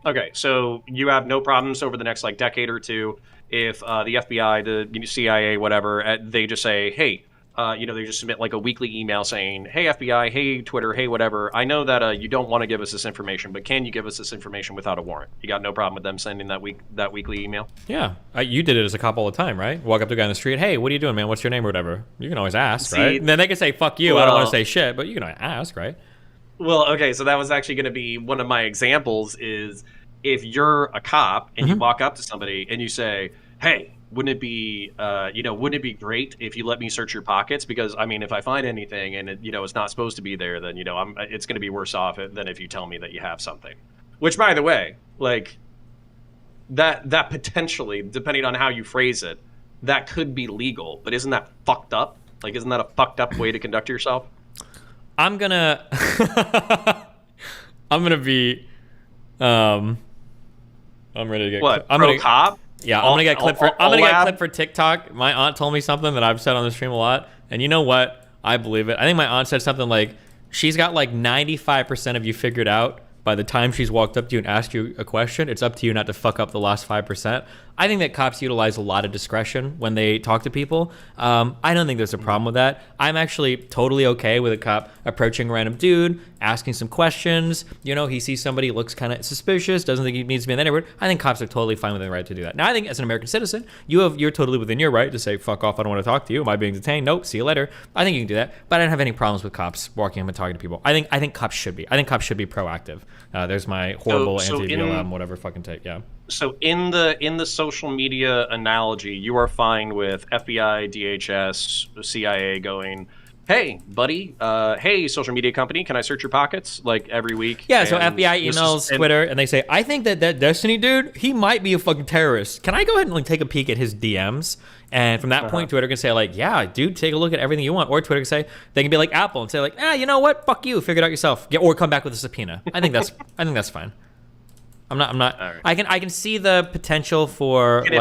Okay, so you have no problems over the next like decade or two if the FBI, the CIA, whatever, they just say, hey, they just submit like a weekly email saying, hey, FBI, hey, Twitter, hey, whatever. I know that you don't want to give us this information, but can you give us this information without a warrant? You got no problem with them sending that weekly email? Yeah, you did it as a cop all the time, right? Walk up to a guy on the street, hey, what are you doing, man? What's your name or whatever? You can always ask, right? And then they can say, fuck you, I don't want to say shit, but you can ask, right? Well, okay, so that was actually going to be one of my examples is if you're a cop and you walk up to somebody and you say, hey, wouldn't it be great if you let me search your pockets? Because, I mean, if I find anything and, it's not supposed to be there, then, it's going to be worse off than if you tell me that you have something. Which, by the way, like, that potentially, depending on how you phrase it, that could be legal. But isn't that fucked up? Like, isn't that a fucked up way to conduct yourself? I'm gonna be I'm ready to get what? I'm Pro gonna cop? Yeah, I'm gonna get clipped for TikTok. My aunt told me something that I've said on the stream a lot, and you know what? I believe it. I think my aunt said something like, she's got like 95% of you figured out by the time she's walked up to you and asked you a question. It's up to you not to fuck up the last 5%. I think that cops utilize a lot of discretion when they talk to people. I don't think there's a problem with that. I'm actually totally okay with a cop approaching a random dude, asking some questions. He sees somebody, looks kind of suspicious, doesn't think he needs to be in that neighborhood. I think cops are totally fine with the right to do that. Now, I think as an American citizen, you're totally within your right to say, fuck off, I don't want to talk to you. Am I being detained? Nope, see you later. I think you can do that, but I don't have any problems with cops walking up and talking to people. I think cops should be. I think cops should be proactive. There's my horrible anti-BLM, whatever fucking take, yeah. So in the social media analogy, you are fine with FBI, DHS, CIA going, hey, buddy, hey, social media company, can I search your pockets like every week? Yeah, so FBI emails Twitter and they say, I think that Destiny dude, he might be a fucking terrorist. Can I go ahead and like take a peek at his DMs? And from that point, Twitter can say like, yeah, dude, take a look at everything you want. Or Twitter can say, they can be like Apple and say like, you know what? Fuck you, figure it out yourself. Or come back with a subpoena. I think that's fine. I'm not. Right. I can see the potential for can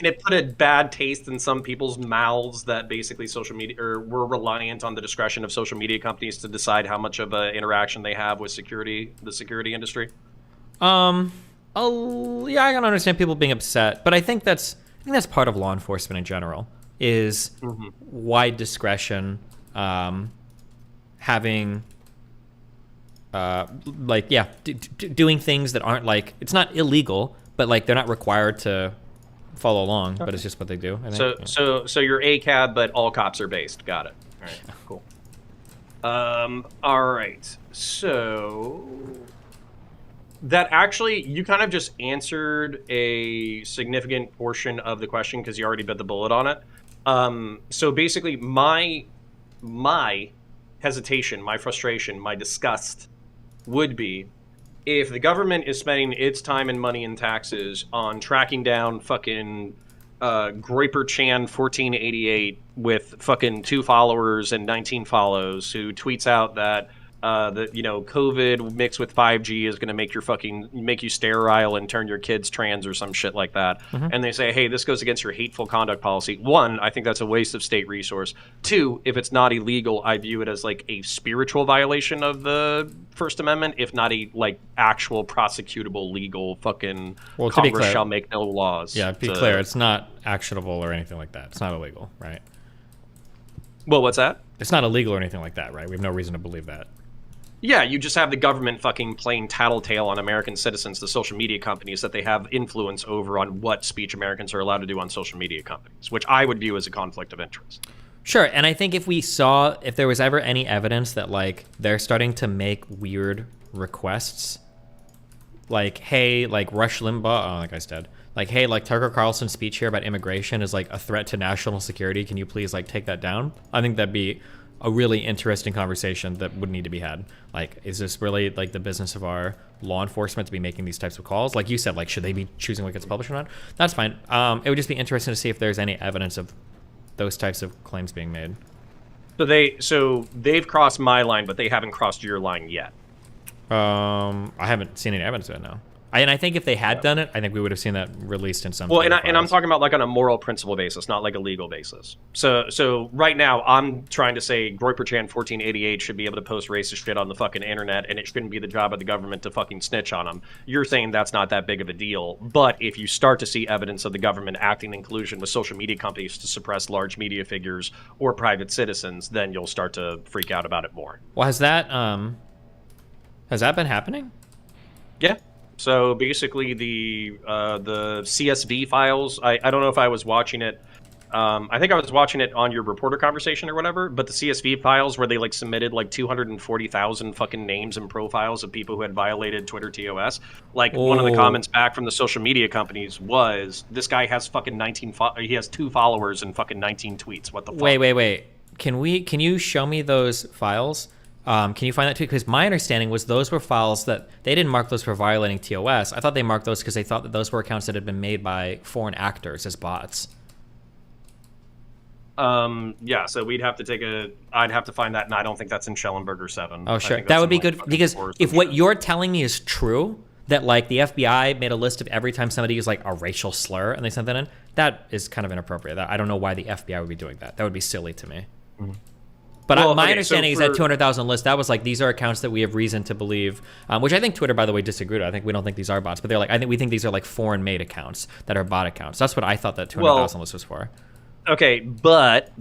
it put a bad taste in some people's mouths that basically social media or we're reliant on the discretion of social media companies to decide how much of an interaction they have with the security industry? Yeah, I can understand people being upset, but I think that's part of law enforcement in general is wide discretion, having. Doing things that aren't like, it's not illegal, but like they're not required to follow along, but it's just what they do. I think. So you're ACAB, but all cops are based. Got it. All right, cool. All right. So that actually, you kind of just answered a significant portion of the question because you already bit the bullet on it. So basically, my hesitation, my frustration, my disgust would be if the government is spending its time and money and taxes on tracking down fucking Groiper Chan 1488 with fucking 2 followers and 19 follows who tweets out that COVID mixed with 5G is going to make you sterile and turn your kids trans or some shit like that. And they say, hey, this goes against your hateful conduct policy. 1, I think that's a waste of state resource. 2, if it's not illegal, I view it as like a spiritual violation of the First Amendment, if not a like actual prosecutable legal fucking Congress shall make no laws. Yeah, be clear, it's not actionable or anything like that. It's not illegal, right? Well, what's that? It's not illegal or anything like that, right? We have no reason to believe that. Yeah, you just have the government fucking playing tattletale on American citizens, the social media companies, that they have influence over on what speech Americans are allowed to do on social media companies, which I would view as a conflict of interest. Sure, and I think if there was ever any evidence that like they're starting to make weird requests, like, hey, like Rush Limbaugh, oh, that guy's dead. Like, hey, like Tucker Carlson's speech here about immigration is like a threat to national security. Can you please like take that down? I think that'd be a really interesting conversation that would need to be had. Like, is this really like the business of our law enforcement to be making these types of calls? Like you said, like, should they be choosing what gets published or not? That's fine. It would just be interesting to see if there's any evidence of those types of claims being made. So they've crossed my line, but they haven't crossed your line yet. I haven't seen any evidence of it now. And I think if they had done it, I think we would have seen that released in some. Well, and I'm talking about like on a moral principle basis, not like a legal basis. So right now, I'm trying to say Groyperchan 1488 should be able to post racist shit on the fucking internet, and it shouldn't be the job of the government to fucking snitch on them. You're saying that's not that big of a deal, but if you start to see evidence of the government acting in collusion with social media companies to suppress large media figures or private citizens, then you'll start to freak out about it more. Well, has that been happening? Yeah. So basically, the CSV files. I don't know if I was watching it. I think I was watching it on your reporter conversation or whatever. But the CSV files where they like submitted like 240,000 fucking names and profiles of people who had violated Twitter TOS. Like one of the comments back from the social media companies was, "This guy has fucking 19. He has 2 followers and fucking 19 tweets. What the fuck?" Wait. Can you show me those files? Can you find that too? Because my understanding was those were files that they didn't mark those for violating TOS. I thought they marked those because they thought that those were accounts that had been made by foreign actors as bots. Yeah, so I'd have to find that, and I don't think that's in Schellenberger 7. Oh, sure. That would be good, because if what you're telling me is true, that like the FBI made a list of every time somebody used like a racial slur and they sent that in, that is kind of inappropriate. I don't know why the FBI would be doing that. That would be silly to me. Mm-hmm. But my understanding is that 200,000 list, that was like, these are accounts that we have reason to believe, which I think Twitter, by the way, disagreed with. I think we don't think these are bots, but they're like, we think these are like foreign-made accounts that are bot accounts. That's what I thought that 200,000 list was for. Okay, but,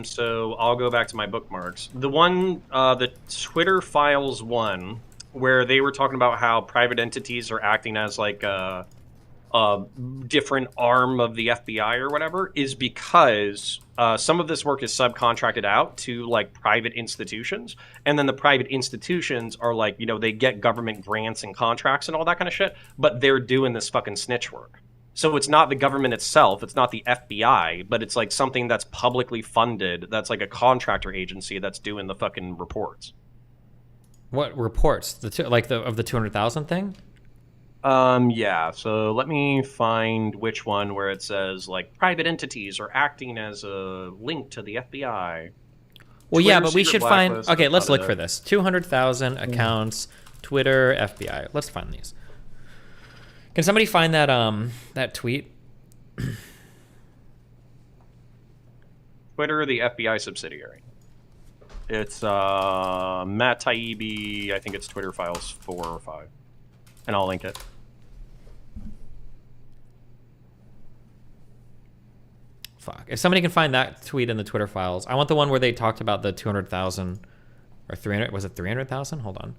so I'll go back to my bookmarks. The one, the Twitter files one, where they were talking about how private entities are acting as like a different arm of the FBI or whatever, is because some of this work is subcontracted out to like private institutions, and then the private institutions are like, they get government grants and contracts and all that kind of shit, but they're doing this fucking snitch work. So it's not the government itself, it's not the FBI, but it's like something that's publicly funded, that's like a contractor agency that's doing the fucking reports. What reports? Of the 200,000 thing? Yeah, so let me find which one where it says, like, private entities are acting as a link to the FBI. Well, yeah, but we should find... Okay, let's look for this. 200,000 accounts, Twitter, FBI. Let's find these. Can somebody find that tweet? Twitter, the FBI subsidiary. It's Matt Taibbi, I think it's Twitter files 4 or 5. And I'll link it. Fuck. If somebody can find that tweet in the Twitter files. I want the one where they talked about the 200,000 or 300. Was it 300,000? Hold on.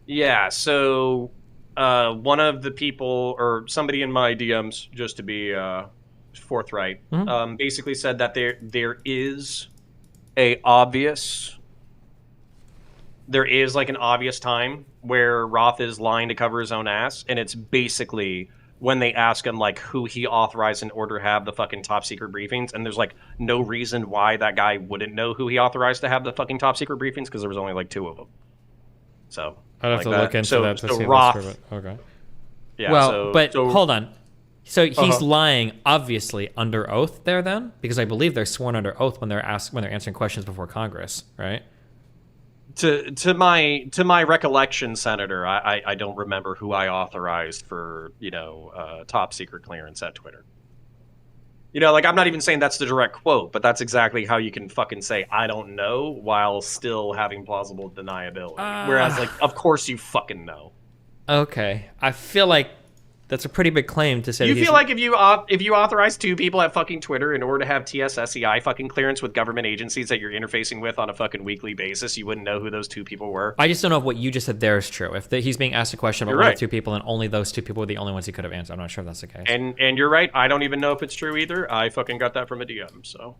Yeah, so one of the people, or somebody in my DMs, just to be forthright, basically said that there is like an obvious time where Roth is lying to cover his own ass, and it's basically when they ask him like who he authorized in order to have the fucking top secret briefings, and there's like no reason why that guy wouldn't know who he authorized to have the fucking top secret briefings, because there was only like 2 of them. So I'd have to look into that to see Roth, okay. Yeah, well, hold on. So he's lying, obviously, under oath there, then, because I believe they're sworn under oath when they're answering questions before Congress, right? To my recollection, Senator, I don't remember who I authorized for top secret clearance at Twitter. Like, I'm not even saying that's the direct quote, but that's exactly how you can fucking say I don't know while still having plausible deniability. Whereas, like, of course you fucking know. Okay, I feel like That's a pretty big claim to say. You that he's, feel like if you authorize 2 people at fucking Twitter in order to have TSSCI fucking clearance with government agencies that you're interfacing with on a fucking weekly basis, you wouldn't know who those 2 people were? I just don't know if what you just said there is true. If he's being asked a question about You're one right. of 2 people and only those 2 people were the only ones he could have answered, I'm not sure if that's the case. And you're right. I don't even know if it's true either. I fucking got that from a DM. So.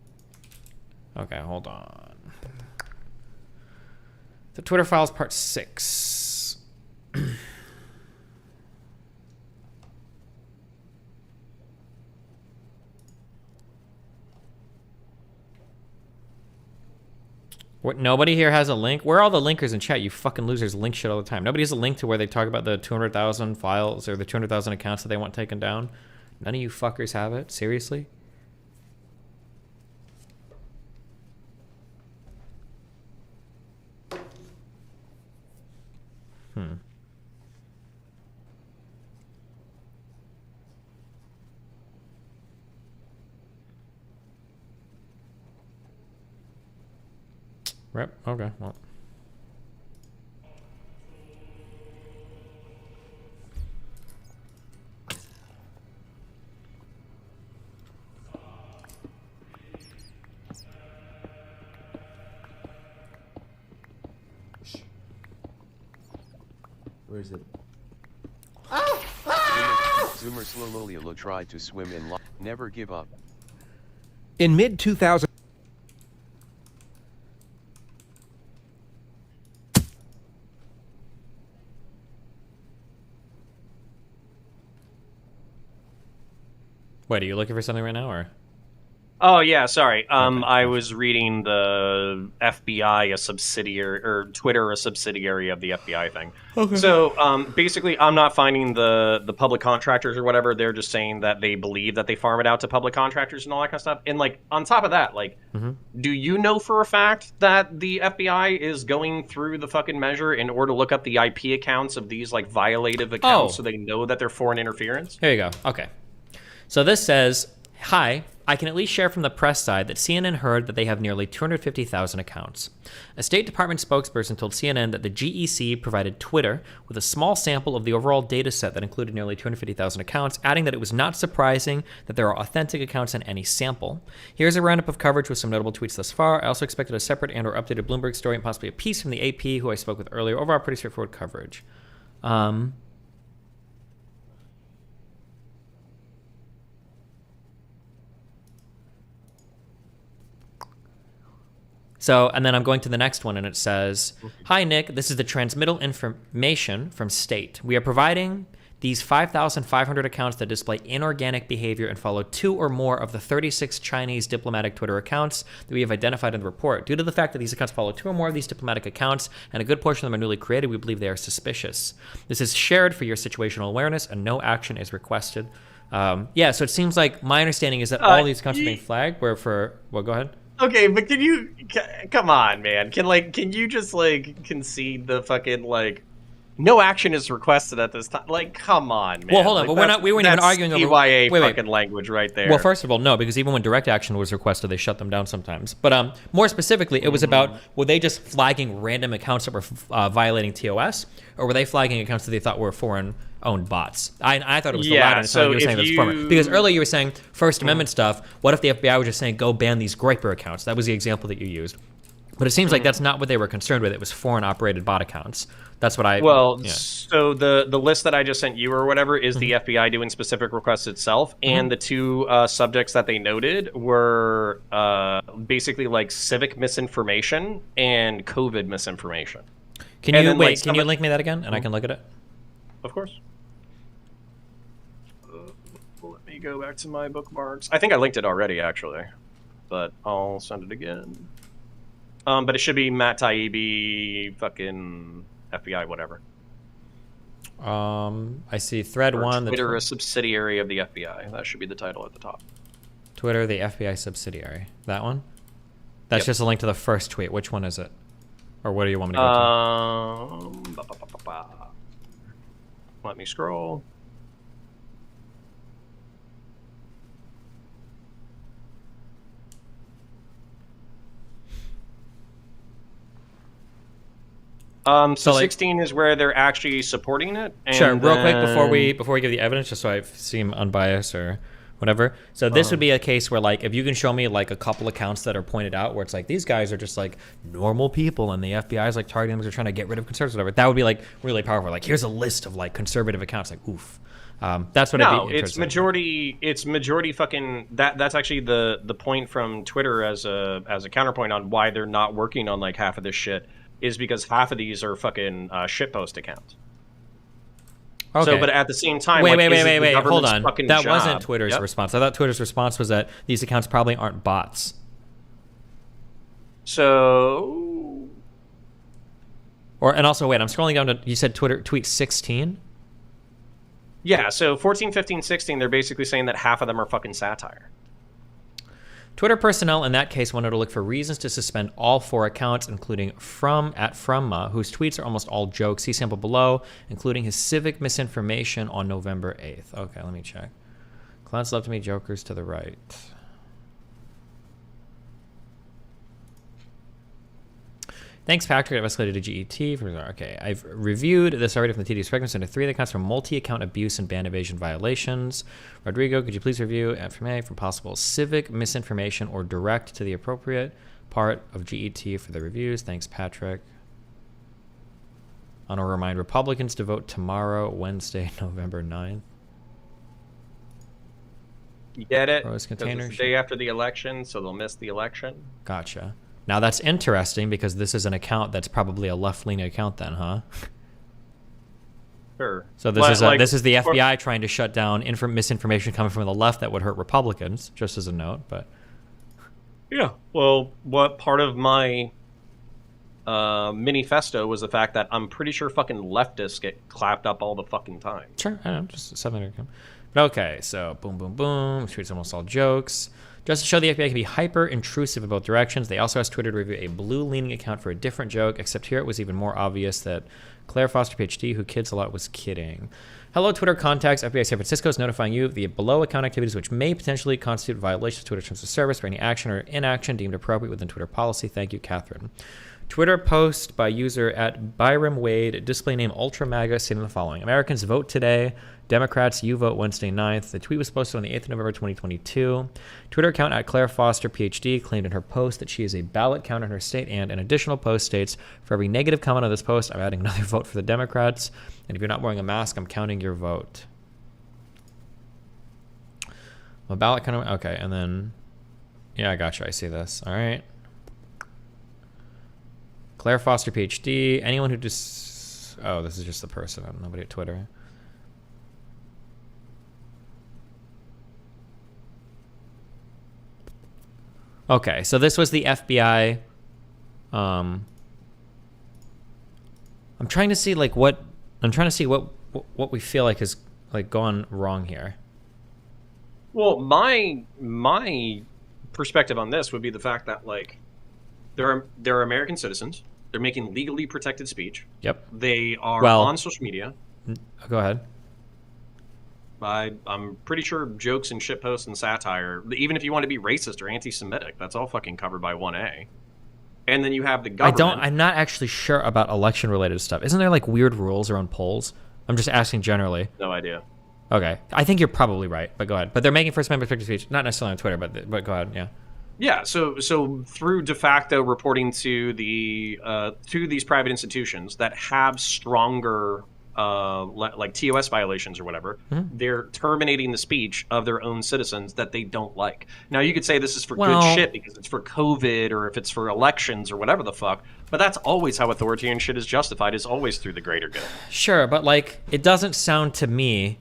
Okay, hold on. The Twitter Files Part 6. What, nobody here has a link? Where are all the linkers in chat? You fucking losers link shit all the time. Nobody has a link to where they talk about the 200,000 files or the 200,000 accounts that they want taken down. None of you fuckers have it? Seriously? Rep. Okay. Well. Where is it? Zoomer Slololio tried to swim in never give up. In mid-2000... Wait, are you looking for something right now, or? Oh yeah, sorry. Okay. I was reading the FBI a subsidiary or Twitter a subsidiary of the FBI thing. Okay. So basically, I'm not finding the public contractors or whatever. They're just saying that they believe that they farm it out to public contractors and all that kind of stuff. And like on top of that, like, do you know for a fact that the FBI is going through the fucking measure in order to look up the IP accounts of these like violative accounts so they know that they're foreign interference? Here you go. Okay. So this says, hi, I can at least share from the press side that CNN heard that they have nearly 250,000 accounts. A State Department spokesperson told CNN that the GEC provided Twitter with a small sample of the overall data set that included nearly 250,000 accounts, adding that it was not surprising that there are authentic accounts in any sample. Here's a roundup of coverage with some notable tweets thus far. I also expected a separate and or updated Bloomberg story and possibly a piece from the AP, who I spoke with earlier. Overall, pretty straightforward coverage. So, and then I'm going to the next one, and it says, hi, Nick, this is the transmittal information from State. We are providing these 5,500 accounts that display inorganic behavior and follow 2 or more of the 36 Chinese diplomatic Twitter accounts that we have identified in the report. Due to the fact that these accounts follow 2 or more of these diplomatic accounts, and a good portion of them are newly created, we believe they are suspicious. This is shared for your situational awareness, and no action is requested. Yeah, so it seems like my understanding is that all these accounts are being flagged, where for, well, go ahead. Okay, but come on, man. Can you just like concede the fucking like no action is requested at this time? Like, come on, man. Well, hold on, like, but we weren't even arguing over EYA fucking language right there. Well, first of all, no, because even when direct action was requested, they shut them down sometimes. But more specifically, it was about, were they just flagging random accounts that were violating TOS, or were they flagging accounts that they thought were foreign-owned bots? I thought it was the latter. And so you were saying that's foreign. Because earlier you were saying First Amendment stuff. What if the FBI was just saying, go ban these Groyper accounts? That was the example that you used. But it seems like that's not what they were concerned with. It was foreign-operated bot accounts. That's what I... Well, so the list that I just sent you or whatever is the FBI doing specific requests itself, and the 2 subjects that they noted were basically like civic misinformation and COVID misinformation. Can you link me that again, and I can look at it? Of course. Let me go back to my bookmarks. I think I linked it already, actually, but I'll send it again. But it should be Matt Taibbi, fucking FBI, whatever. I see thread Or 1. Twitter, a subsidiary of the FBI. That should be the title at the top. Twitter, the FBI subsidiary. That one? That's just a link to the first tweet. Which one is it? Or what do you want me to go to? Let me scroll. So like- 16 is where they're actually supporting it. And Sure, real quick before then- we give the evidence, just so I seem unbiased or whatever. So this would be a case where, like, if you can show me like a couple accounts that are pointed out where it's like these guys are just like normal people and the FBI is like targeting them because they're trying to get rid of conservatives or whatever, that would be like really powerful. Like, here's a list of like conservative accounts. Like, oof. That's what No, I'd be it's majority. It's majority fucking. That's actually the point from Twitter as a counterpoint on why they're not working on like half of this shit is because half of these are fucking shitpost accounts. Okay. So, but at the same time, wait, like, is it the hold government's on. fucking That job? wasn't Twitter's Yep. response. I thought Twitter's response was that these accounts probably aren't bots. So, And also, wait, I'm scrolling down to, you said Twitter tweet 16? yeah, so 14, 15, 16, they're basically saying that half of them are fucking satire. Twitter personnel in that case wanted to look for reasons to suspend all 4 accounts, including @fromma, whose tweets are almost all jokes. See sample below, including his civic misinformation on November 8th. Okay, let me check. Clowns love to meet jokers to the right. Thanks, Patrick. I've escalated to GET. Okay, I've reviewed this already from the TDS fragments into 3 that accounts for multi-account abuse and ban evasion violations. Rodrigo, could you please review FMA for possible civic misinformation or direct to the appropriate part of GET for the reviews? Thanks, Patrick. I want to remind Republicans to vote tomorrow, Wednesday, November 9th. You get it? Rose Because container it's the day after the election, so they'll miss the election. Gotcha. Now that's interesting because this is an account that's probably a left-leaning account then, huh? Sure. So this is the FBI trying to shut down misinformation coming from the left that would hurt Republicans, just as a note, but... Yeah, well, what part of my manifesto was the fact that I'm pretty sure fucking leftists get clapped up all the fucking time. Sure, I don't know, just something to come. But okay, so boom, boom, boom. Tweets almost all jokes. Just to show the FBI can be hyper-intrusive in both directions, they also asked Twitter to review a blue-leaning account for a different joke, except here it was even more obvious that Claire Foster, PhD, who kids a lot, was kidding. Hello, Twitter contacts. FBI San Francisco is notifying you of the below account activities which may potentially constitute violations of Twitter terms of service for any action or inaction deemed appropriate within Twitter policy. Thank you, Catherine. Twitter post by user @ByramWade, display name UltraMAGA, stating the following. Americans vote today. Democrats, you vote Wednesday 9th. The tweet was posted on the 8th of November 2022. Twitter account @Claire Foster, PhD, claimed in her post that she is a ballot counter in her state, and an additional post states, for every negative comment on this post, I'm adding another vote for the Democrats, and if you're not wearing a mask, I'm counting your vote. A ballot counter, okay, and then, yeah, I gotcha, I see this, all right. Claire Foster, PhD. Anyone who just... Oh, this is just the person. Nobody at Twitter. Okay, so this was the FBI. I'm trying to see like what... I'm trying to see what we feel like has like gone wrong here. Well, my perspective on this would be the fact that like they're American citizens. They're making legally protected speech. Yep. They are Well, on social media. Go ahead. I'm pretty sure jokes and shitposts and satire, even if you want to be racist or anti-Semitic, that's all fucking covered by 1A. And then you have the government. I'm not actually sure about election-related stuff. Isn't there like weird rules around polls? I'm just asking generally. No idea. Okay. I think you're probably right, but go ahead. But they're making First Amendment protected speech, not necessarily on Twitter, but go ahead, yeah. Yeah, so through de facto reporting to the to these private institutions that have stronger like TOS violations or whatever, they're terminating the speech of their own citizens that they don't like. Now you could say this is for good shit because it's for COVID or if it's for elections or whatever the fuck, but that's always how authoritarian shit is justified, is always through the greater good. Sure, but like it doesn't sound to me,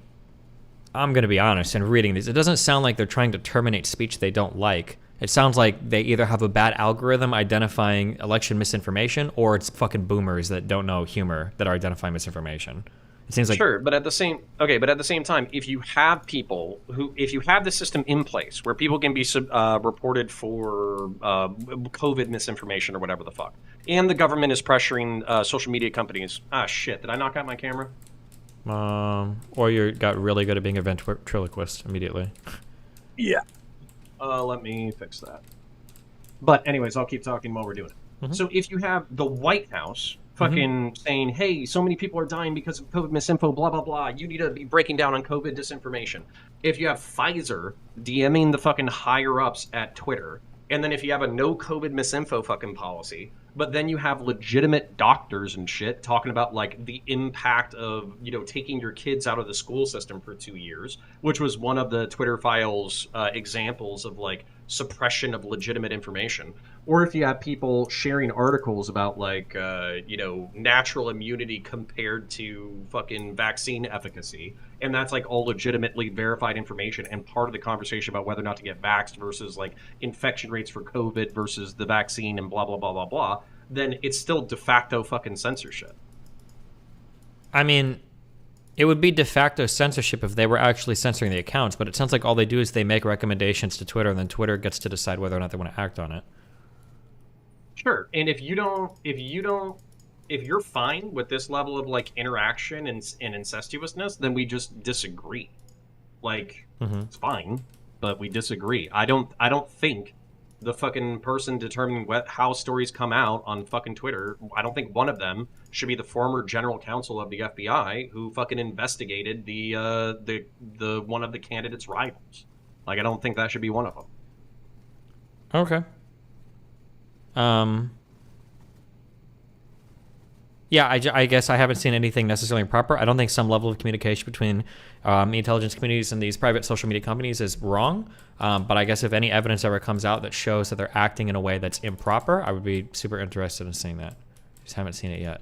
I'm going to be honest, in reading these, it doesn't sound like they're trying to terminate speech they don't like. It sounds like they either have a bad algorithm identifying election misinformation, or it's fucking boomers that don't know humor that are identifying misinformation. It seems like sure, but at the same time, if you have the system in place where people can be reported for COVID misinformation or whatever the fuck, and the government is pressuring social media companies, shit, did I knock out my camera? Or you got really good at being a ventriloquist immediately. Yeah. Let me fix that. But anyways, I'll keep talking while we're doing it. So if you have the White House fucking saying, hey, so many people are dying because of COVID misinfo, blah, blah, blah. You need to be breaking down on COVID disinformation. If you have Pfizer DMing the fucking higher-ups at Twitter, and then if you have a no COVID misinfo fucking policy, but then you have legitimate doctors and shit talking about like the impact of, taking your kids out of the school system for 2 years, which was one of the Twitter files examples of like suppression of legitimate information. Or if you have people sharing articles about like, natural immunity compared to fucking vaccine efficacy. And that's like all legitimately verified information and part of the conversation about whether or not to get vaxxed versus like infection rates for COVID versus the vaccine and blah, blah, blah, blah, blah, then it's still de facto fucking censorship. I mean, it would be de facto censorship if they were actually censoring the accounts, but it sounds like all they do is they make recommendations to Twitter and then Twitter gets to decide whether or not they want to act on it. Sure. And if you're fine with this level of like interaction and incestuousness, then we just disagree. Like, it's fine, but we disagree. I don't think the fucking person determining how stories come out on fucking Twitter, I don't think one of them should be the former general counsel of the FBI who fucking investigated the one of the candidates' rivals. Like, I don't think that should be one of them. Okay. Yeah, I guess I haven't seen anything necessarily improper. I don't think some level of communication between the intelligence communities and these private social media companies is wrong. But I guess if any evidence ever comes out that shows that they're acting in a way that's improper, I would be super interested in seeing that. Just haven't seen it yet.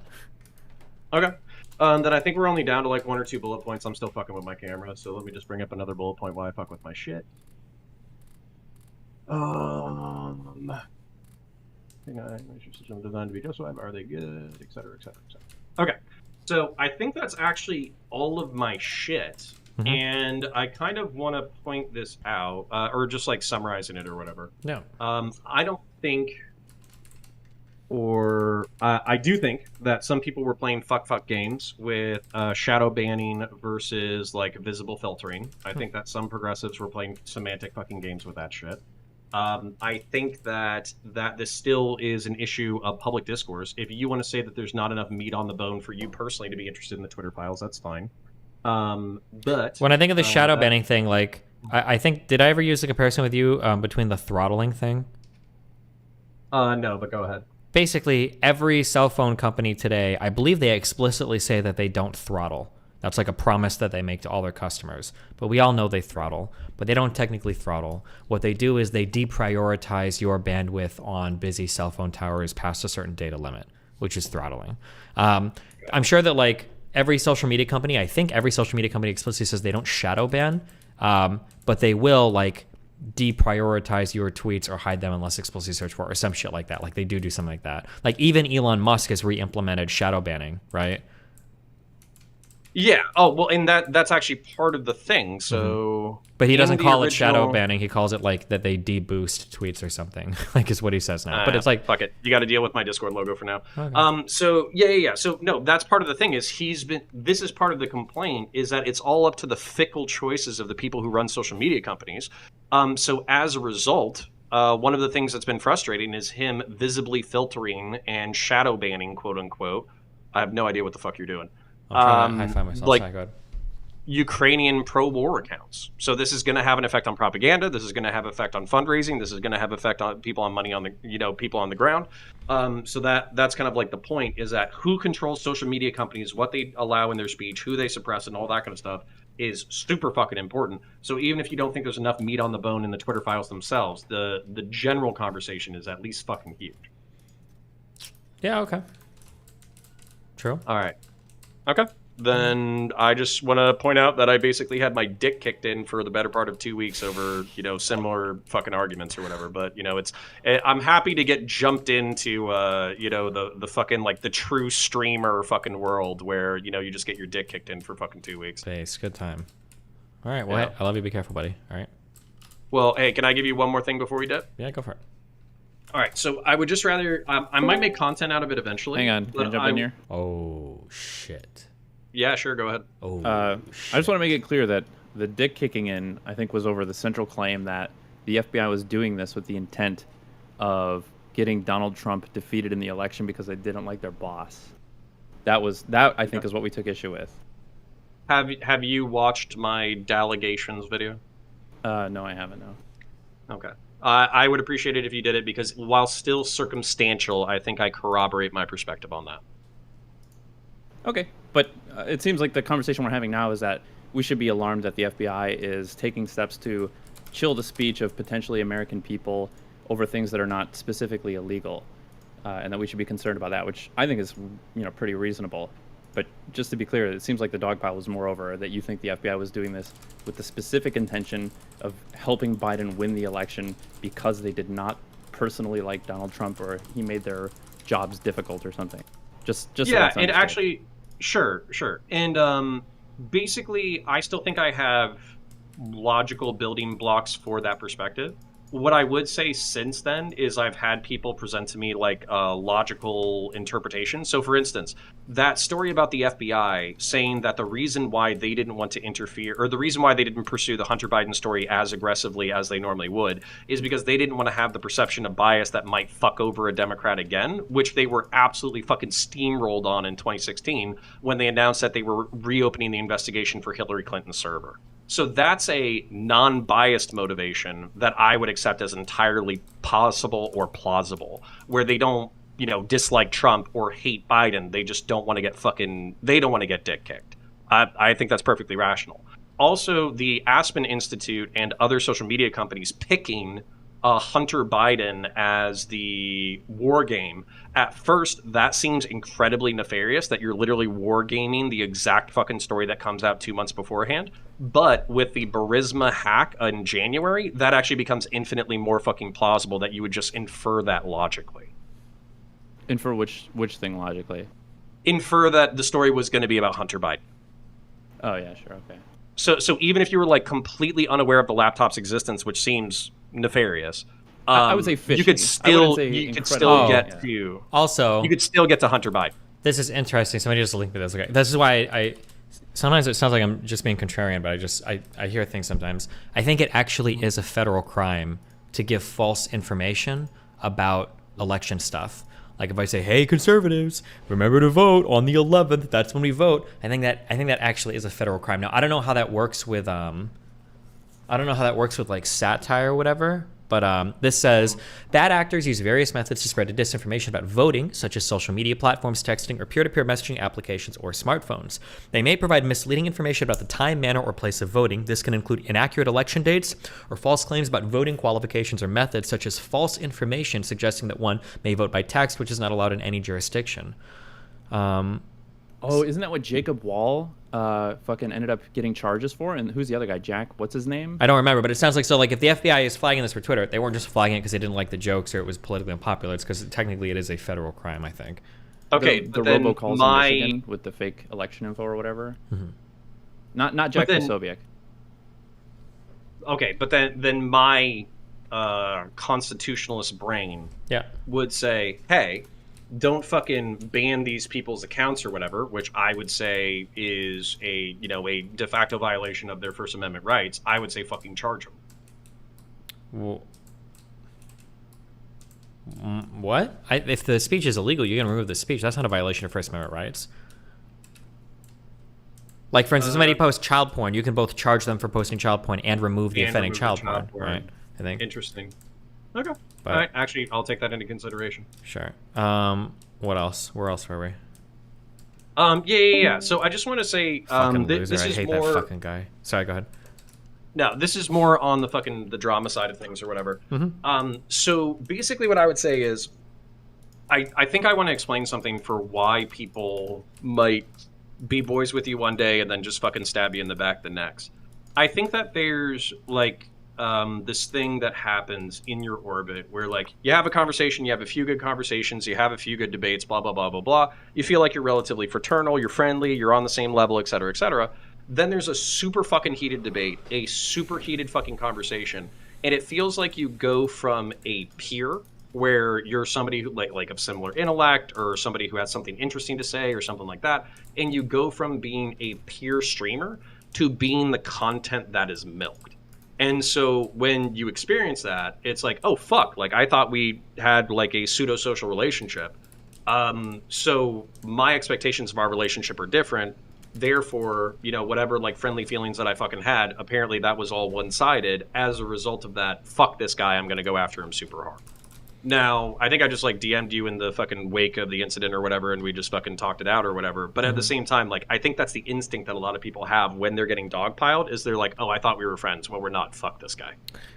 Okay. Then I think we're only down to like 1 or 2 bullet points. I'm still fucking with my camera, so let me just bring up another bullet point while I fuck with my shit. System designed to be justified. Are they good? Et cetera, et cetera, et cetera. Okay. So I think that's actually all of my shit. And I kind of want to point this out, or just like summarizing it or whatever. No. I don't think, or I do think that some people were playing fuck games with shadow banning versus like visible filtering. I think that some progressives were playing semantic fucking games with that shit. I think that this still is an issue of public discourse. If you want to say that there's not enough meat on the bone for you personally to be interested in the Twitter files, that's fine. But when I think of the shadow banning thing, like I think, did I ever use the comparison with you between the throttling thing? No, but go ahead. Basically, every cell phone company today, I believe they explicitly say that they don't throttle. That's like a promise that they make to all their customers. But we all know they throttle, but they don't technically throttle. What they do is they deprioritize your bandwidth on busy cell phone towers past a certain data limit, which is throttling. I'm sure that like every social media company, I think every social media company explicitly says they don't shadow ban, but they will like deprioritize your tweets or hide them unless explicitly searched for or some shit like that. Like they do something like that. Like even Elon Musk has re-implemented shadow banning, right? Yeah. Oh, well, and that's actually part of the thing. So, but he doesn't call it shadow banning. He calls it like that they deboost tweets or something. Like is what he says now. But it's like, fuck it. You got to deal with my Discord logo for now. Okay. So yeah. So no, that's part of the thing. Is this is part of the complaint is that it's all up to the fickle choices of the people who run social media companies. So as a result, one of the things that's been frustrating is him visibly filtering and shadow banning, quote unquote. I have no idea what the fuck you're doing. I'm trying to high-five myself. Like Sorry, Ukrainian pro-war accounts. So this is going to have an effect on propaganda. This is going to have effect on fundraising. This is going to have effect on people on money on the people on the ground. So that's kind of like the point is that who controls social media companies, what they allow in their speech, who they suppress, and all that kind of stuff is super fucking important. So even if you don't think there's enough meat on the bone in the Twitter files themselves, the general conversation is at least fucking huge. Yeah. Okay. True. All right. Okay. Then I just want to point out that I basically had my dick kicked in for the better part of 2 weeks over, similar fucking arguments or whatever. But, I'm happy to get jumped into, the fucking, like, the true streamer fucking world where, you just get your dick kicked in for fucking 2 weeks. Base. Good time. All right. Well, Yeah. hey, I love you. Be careful, buddy. All right. Well, hey, can I give you one more thing before we dip? Yeah, go for it. All right. So I would just rather, I might make content out of it eventually. Hang on, can I jump in here? Oh, shit. Yeah, sure. Go ahead. Oh, I just want to make it clear that the dick kicking in, I think, was over the central claim that the FBI was doing this with the intent of getting Donald Trump defeated in the election because they didn't like their boss. That I think is what we took issue with. Have you watched my delegations video? No, I haven't. No. Okay. I would appreciate it if you did it, because while still circumstantial, I think I corroborate my perspective on that. Okay, but it seems like the conversation we're having now is that we should be alarmed that the FBI is taking steps to chill the speech of potentially American people over things that are not specifically illegal, and that we should be concerned about that, which I think is, pretty reasonable. But just to be clear, it seems like the dog pile was moreover that you think the FBI was doing this with the specific intention of helping Biden win the election because they did not personally like Donald Trump, or he made their jobs difficult or something. Just so yeah, that's and understood. actually, sure, and basically, I still think I have logical building blocks for that perspective. What I would say since then is I've had people present to me like a logical interpretation. So, for instance, that story about the FBI saying that the reason why they didn't want to interfere, or the reason why they didn't pursue the Hunter Biden story as aggressively as they normally would, is because they didn't want to have the perception of bias that might fuck over a Democrat again, which they were absolutely fucking steamrolled on in 2016 when they announced that they were reopening the investigation for Hillary Clinton's server. So that's a non-biased motivation that I would accept as entirely possible or plausible, where they don't, dislike Trump or hate Biden. They just don't want to get dick kicked. I think that's perfectly rational. Also, the Aspen Institute and other social media companies picking Hunter Biden as the war game. At first, that seems incredibly nefarious, that you're literally war gaming the exact fucking story that comes out 2 months beforehand. But with the Burisma hack in January, that actually becomes infinitely more fucking plausible that you would just infer that logically. Infer which thing logically? Infer that the story was going to be about Hunter Biden. Oh yeah, sure, okay. So even if you were like completely unaware of the laptop's existence, which seems nefarious, I would say fishy. you could still get to Hunter Biden. This is interesting. Somebody just linked me this. Okay, this is why I sometimes it sounds like I'm just being contrarian, but I hear things sometimes. I think it actually is a federal crime to give false information about election stuff. Like if I say, "Hey, conservatives, remember to vote on the 11th. That's when we vote." I think that actually is a federal crime. Now, I don't know how that works with like satire or whatever. But this says, bad actors use various methods to spread disinformation about voting, such as social media platforms, texting, or peer-to-peer messaging applications or smartphones. They may provide misleading information about the time, manner, or place of voting. This can include inaccurate election dates or false claims about voting qualifications or methods, such as false information suggesting that one may vote by text, which is not allowed in any jurisdiction. Oh, isn't that what Jacob Wall fucking ended up getting charges for? And who's the other guy? Jack, what's his name? I don't remember, but it sounds like, so like if the FBI is flagging this for Twitter, they weren't just flagging it because they didn't like the jokes or it was politically unpopular. It's because technically it is a federal crime, I think. Okay, the robocalls in Michigan with the fake election info or whatever. Mm-hmm. Not Jack Posobiec. Okay, but then my constitutionalist brain would say, hey, don't fucking ban these people's accounts or whatever, which I would say is a de facto violation of their First Amendment rights. I would say fucking charge them. Well, what? If the speech is illegal, you can remove the speech. That's not a violation of First Amendment rights. Like, for instance, somebody posts child porn, you can both charge them for posting child porn and remove the offending child porn, right? I think. Interesting. Okay. All right. Actually, I'll take that into consideration. Sure. What else? Where else were we? Yeah. So I just want to say, fucking loser. This I is hate more... that fucking guy. Sorry, go ahead. No, this is more on the drama side of things or whatever. Mm-hmm. So basically, what I would say is, I think I want to explain something for why people might be boys with you one day and then just fucking stab you in the back the next. I think that there's like this thing that happens in your orbit where like you have a conversation, you have a few good conversations, you have a few good debates, blah, blah, blah, blah, blah. You feel like you're relatively fraternal, you're friendly, you're on the same level, et cetera, et cetera. Then there's a super fucking heated debate, a super heated fucking conversation. And it feels like you go from a peer where you're somebody who like of similar intellect or somebody who has something interesting to say or something like that. And you go from being a peer streamer to being the content that is milked. And so when you experience that, it's like, oh, fuck, like I thought we had like a pseudo-social relationship. So my expectations of our relationship are different. Therefore, you know, whatever like friendly feelings that I fucking had, apparently that was all one-sided. As a result of that, fuck this guy, I'm gonna go after him super hard. Now, I think I just like DM'd you in the fucking wake of the incident or whatever, and we just fucking talked it out or whatever. But at the same time, like, I think that's the instinct that a lot of people have when they're getting dogpiled, is they're like, oh, I thought we were friends. Well, we're not. Fuck this guy.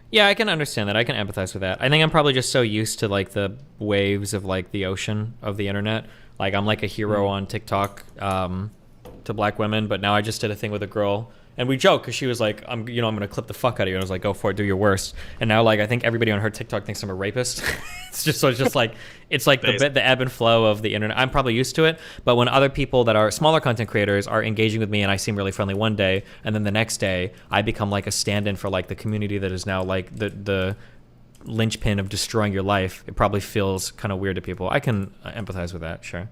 Yeah, I can understand that. I can empathize with that. I think I'm probably just so used to like the waves of like the ocean of the internet. Like I'm like a hero on TikTok to black women, but now I just did a thing with a girl. And we joke because she was like, I'm going to clip the fuck out of you. And I was like, go for it, do your worst. And now, like, I think everybody on her TikTok thinks I'm a rapist. It's just like, it's like the ebb and flow of the internet. I'm probably used to it. But when other people that are smaller content creators are engaging with me and I seem really friendly one day, and then the next day I become like a stand-in for like the community that is now like the linchpin of destroying your life, it probably feels kind of weird to people. I can empathize with that, sure.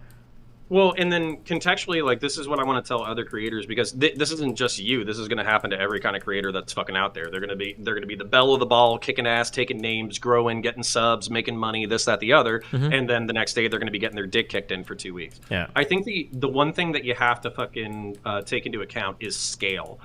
Well, and then contextually, like, this is what I want to tell other creators, because this isn't just you. This is going to happen to every kind of creator that's fucking out there. They're going to be the belle of the ball, kicking ass, taking names, growing, getting subs, making money, this, that, the other, and then the next day they're going to be getting their dick kicked in for 2 weeks. Yeah. I think the one thing that you have to fucking take into account is scale.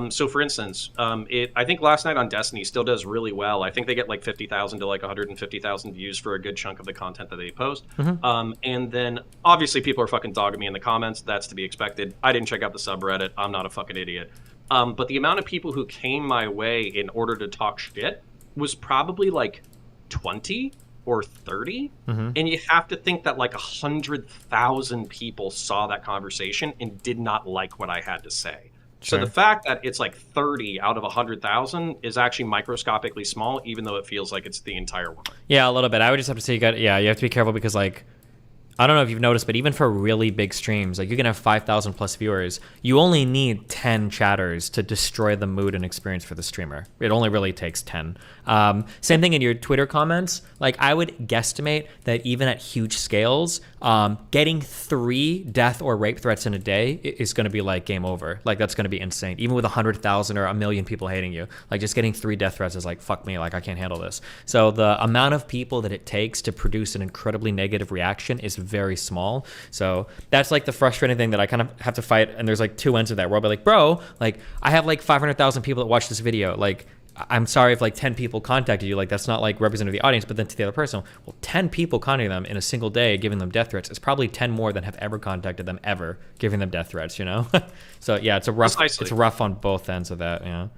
So for instance, I think last night on Destiny still does really well. I think they get like 50,000 to like 150,000 views for a good chunk of the content that they post. And then obviously people are fucking dogging me in the comments. That's to be expected. I didn't check out the subreddit. I'm not a fucking idiot. But the amount of people who came my way in order to talk shit was probably like 20 or 30. And you have to think that like 100,000 people saw that conversation and did not like what I had to say. So the fact that it's like 30 out of 100,000 is actually microscopically small, even though it feels like it's the entire world. Yeah, a little bit. I would just have to say you have to be careful because like, I don't know if you've noticed, but even for really big streams, like you can have 5,000 plus viewers, you only need 10 chatters to destroy the mood and experience for the streamer. It only really takes 10. Same thing in your Twitter comments. Like I would guesstimate that even at huge scales, getting 3 death or rape threats in a day is going to be like game over. Like that's going to be insane. Even with 100,000 or 1 million people hating you, like just getting 3 death threats is like, fuck me, like I can't handle this. So the amount of people that it takes to produce an incredibly negative reaction is very small. So that's like the frustrating thing that I kind of have to fight. And there's like 2 ends of that where I'll be like, bro, like I have like 500,000 people that watch this video. Like, I'm sorry if like 10 people contacted you, like that's not like representative of the audience, but then to the other person, well, 10 people contacting them in a single day, giving them death threats is probably 10 more than have ever contacted them ever, giving them death threats, you know? So yeah, it's rough on both ends of that, you know?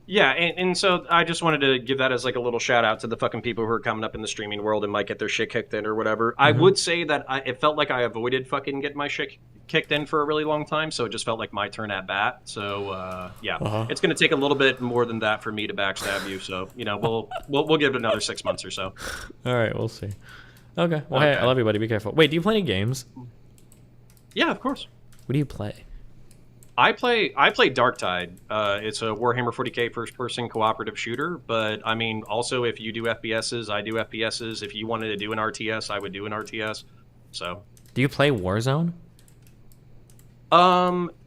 Yeah, and so I just wanted to give that as like a little shout out to the fucking people who are coming up in the streaming world and might get their shit kicked in or whatever. I would say that it felt like I avoided fucking getting my shit kicked in for a really long time, so it just felt like my turn at bat. So yeah, it's going to take a little bit more than that for me to backstab you. So you know, we'll give it another 6 months or so. All right, we'll see. Okay, well, hey, I love you, buddy. Be careful. Wait, do you play any games? Yeah, of course. What do you play? I play Darktide. It's a Warhammer 40k first-person cooperative shooter. But I mean, also if you do FPSs, I do FPSs. If you wanted to do an RTS, I would do an RTS. So. Do you play Warzone?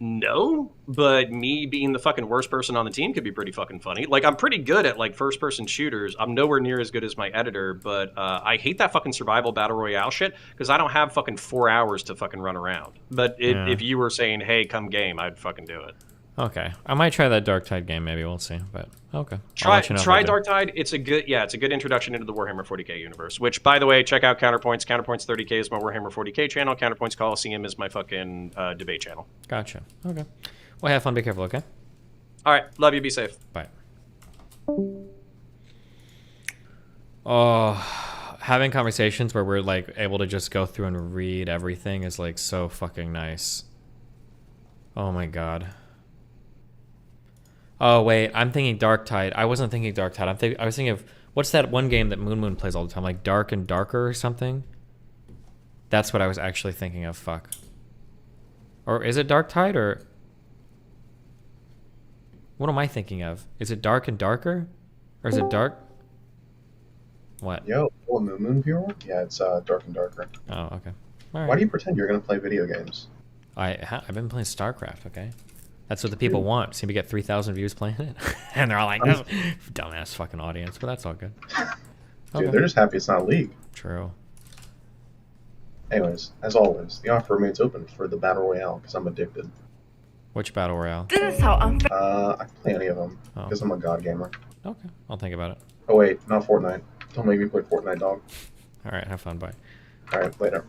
No, but me being the fucking worst person on the team could be pretty fucking funny. Like, I'm pretty good at, like, first-person shooters. I'm nowhere near as good as my editor, but, I hate that fucking survival battle royale shit, because I don't have fucking 4 hours to fucking run around. But if you were saying, hey, come game, I'd fucking do it. Okay. I might try that Darktide game, maybe. We'll see, but okay. Try Darktide. It's a good introduction into the Warhammer 40k universe, which, by the way, check out Counterpoints. Counterpoints 30k is my Warhammer 40k channel. Counterpoints Coliseum is my fucking debate channel. Gotcha. Okay. Well, have fun. Be careful, okay? All right. Love you. Be safe. Bye. Oh, having conversations where we're, like, able to just go through and read everything is, like, so fucking nice. Oh, my God. Oh, wait, I'm thinking Darktide. I wasn't thinking Darktide. I was thinking of, what's that one game that Moon plays all the time? Like Dark and Darker or something? That's what I was actually thinking of. Fuck. Or is it Darktide or... What am I thinking of? Is it Dark and Darker? Or is it Dark... What? Yo, Moon viewer? Yeah, it's Dark and Darker. Oh, okay. All right. Why do you pretend you're going to play video games? I've been playing StarCraft, okay? That's what the people want. Seem to get 3,000 views playing it. And they're all like, oh, dumbass fucking audience. But that's all good. Dude, they're just happy it's not League. True. Anyways, as always, the offer remains open for the Battle Royale, because I'm addicted. Which battle royale? This is how unfair. I can play any of them, because I'm a god gamer. Okay, I'll think about it. Oh wait, not Fortnite. Don't make me play Fortnite, dog. All right, have fun. Bye. Alright, later.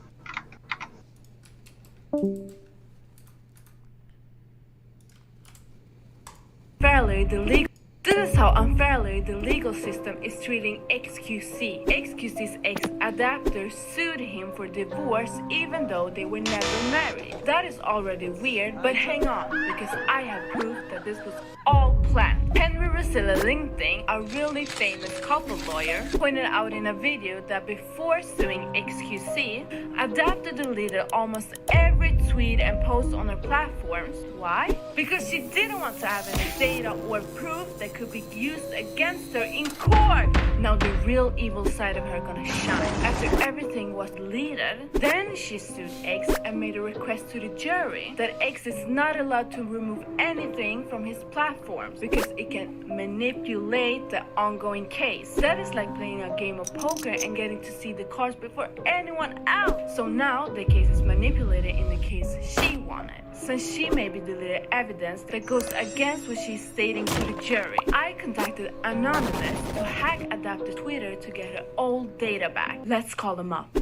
Fairly, the legal. This is how unfairly the legal system is treating XQC. XQC's ex-adapter sued him for divorce even though they were never married. That is already weird, but hang on, because I have proof that this was all planned. Henry Rosilla Linting, a really famous couple lawyer, pointed out in a video that before suing XQC, Adapter deleted almost every tweet and post on her platforms. Why? Because she didn't want to have any data or proof that could be used against her in court. Now the real evil side of her gonna shine. After everything was deleted, then she sued X and made a request to the jury that X is not allowed to remove anything from his platforms because it can manipulate the ongoing case. That is like playing a game of poker and getting to see the cards before anyone else. So now the case is manipulated in the case she wanted, since she maybe deleted evidence that goes against what she's stating to the jury. I contacted Anonymous to hack Adapter Twitter to get her old data back. Let's call them up.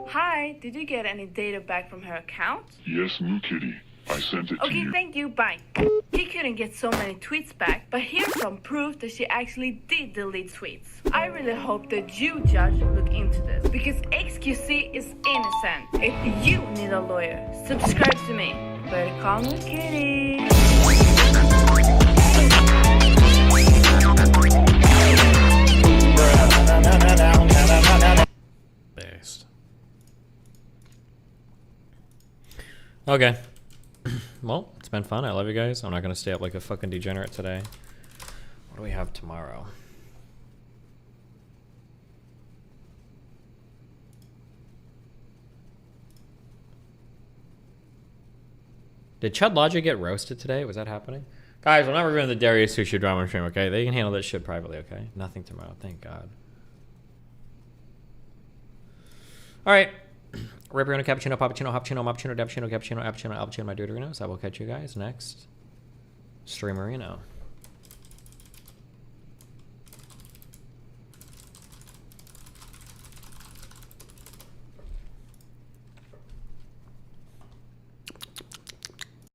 Hi, did you get any data back from her account? Yes, Moo Kitty. I sent it to Okay, you. thank you, bye. He couldn't get so many tweets back, but here's some proof that she actually did delete tweets. I really hope that you, judge, look into this, because XQC is innocent. If you need a lawyer, subscribe to me. Better call me Kitty. Based. Okay. Well, it's been fun. I love you guys. I'm not gonna stay up like a fucking degenerate today. What do we have tomorrow? Did Chud Logic get roasted today? Was that happening? Guys, we're not reviewing the Darius Sushi drama stream, okay? They can handle that shit privately, okay? Nothing tomorrow, thank God. Alright. Ripperino, cappuccino, pappuccino, hoppuccino, moppuccino, dappuccino, cappuccino, appuccino, alpuccino, my dude, I will catch you guys next Streamerino.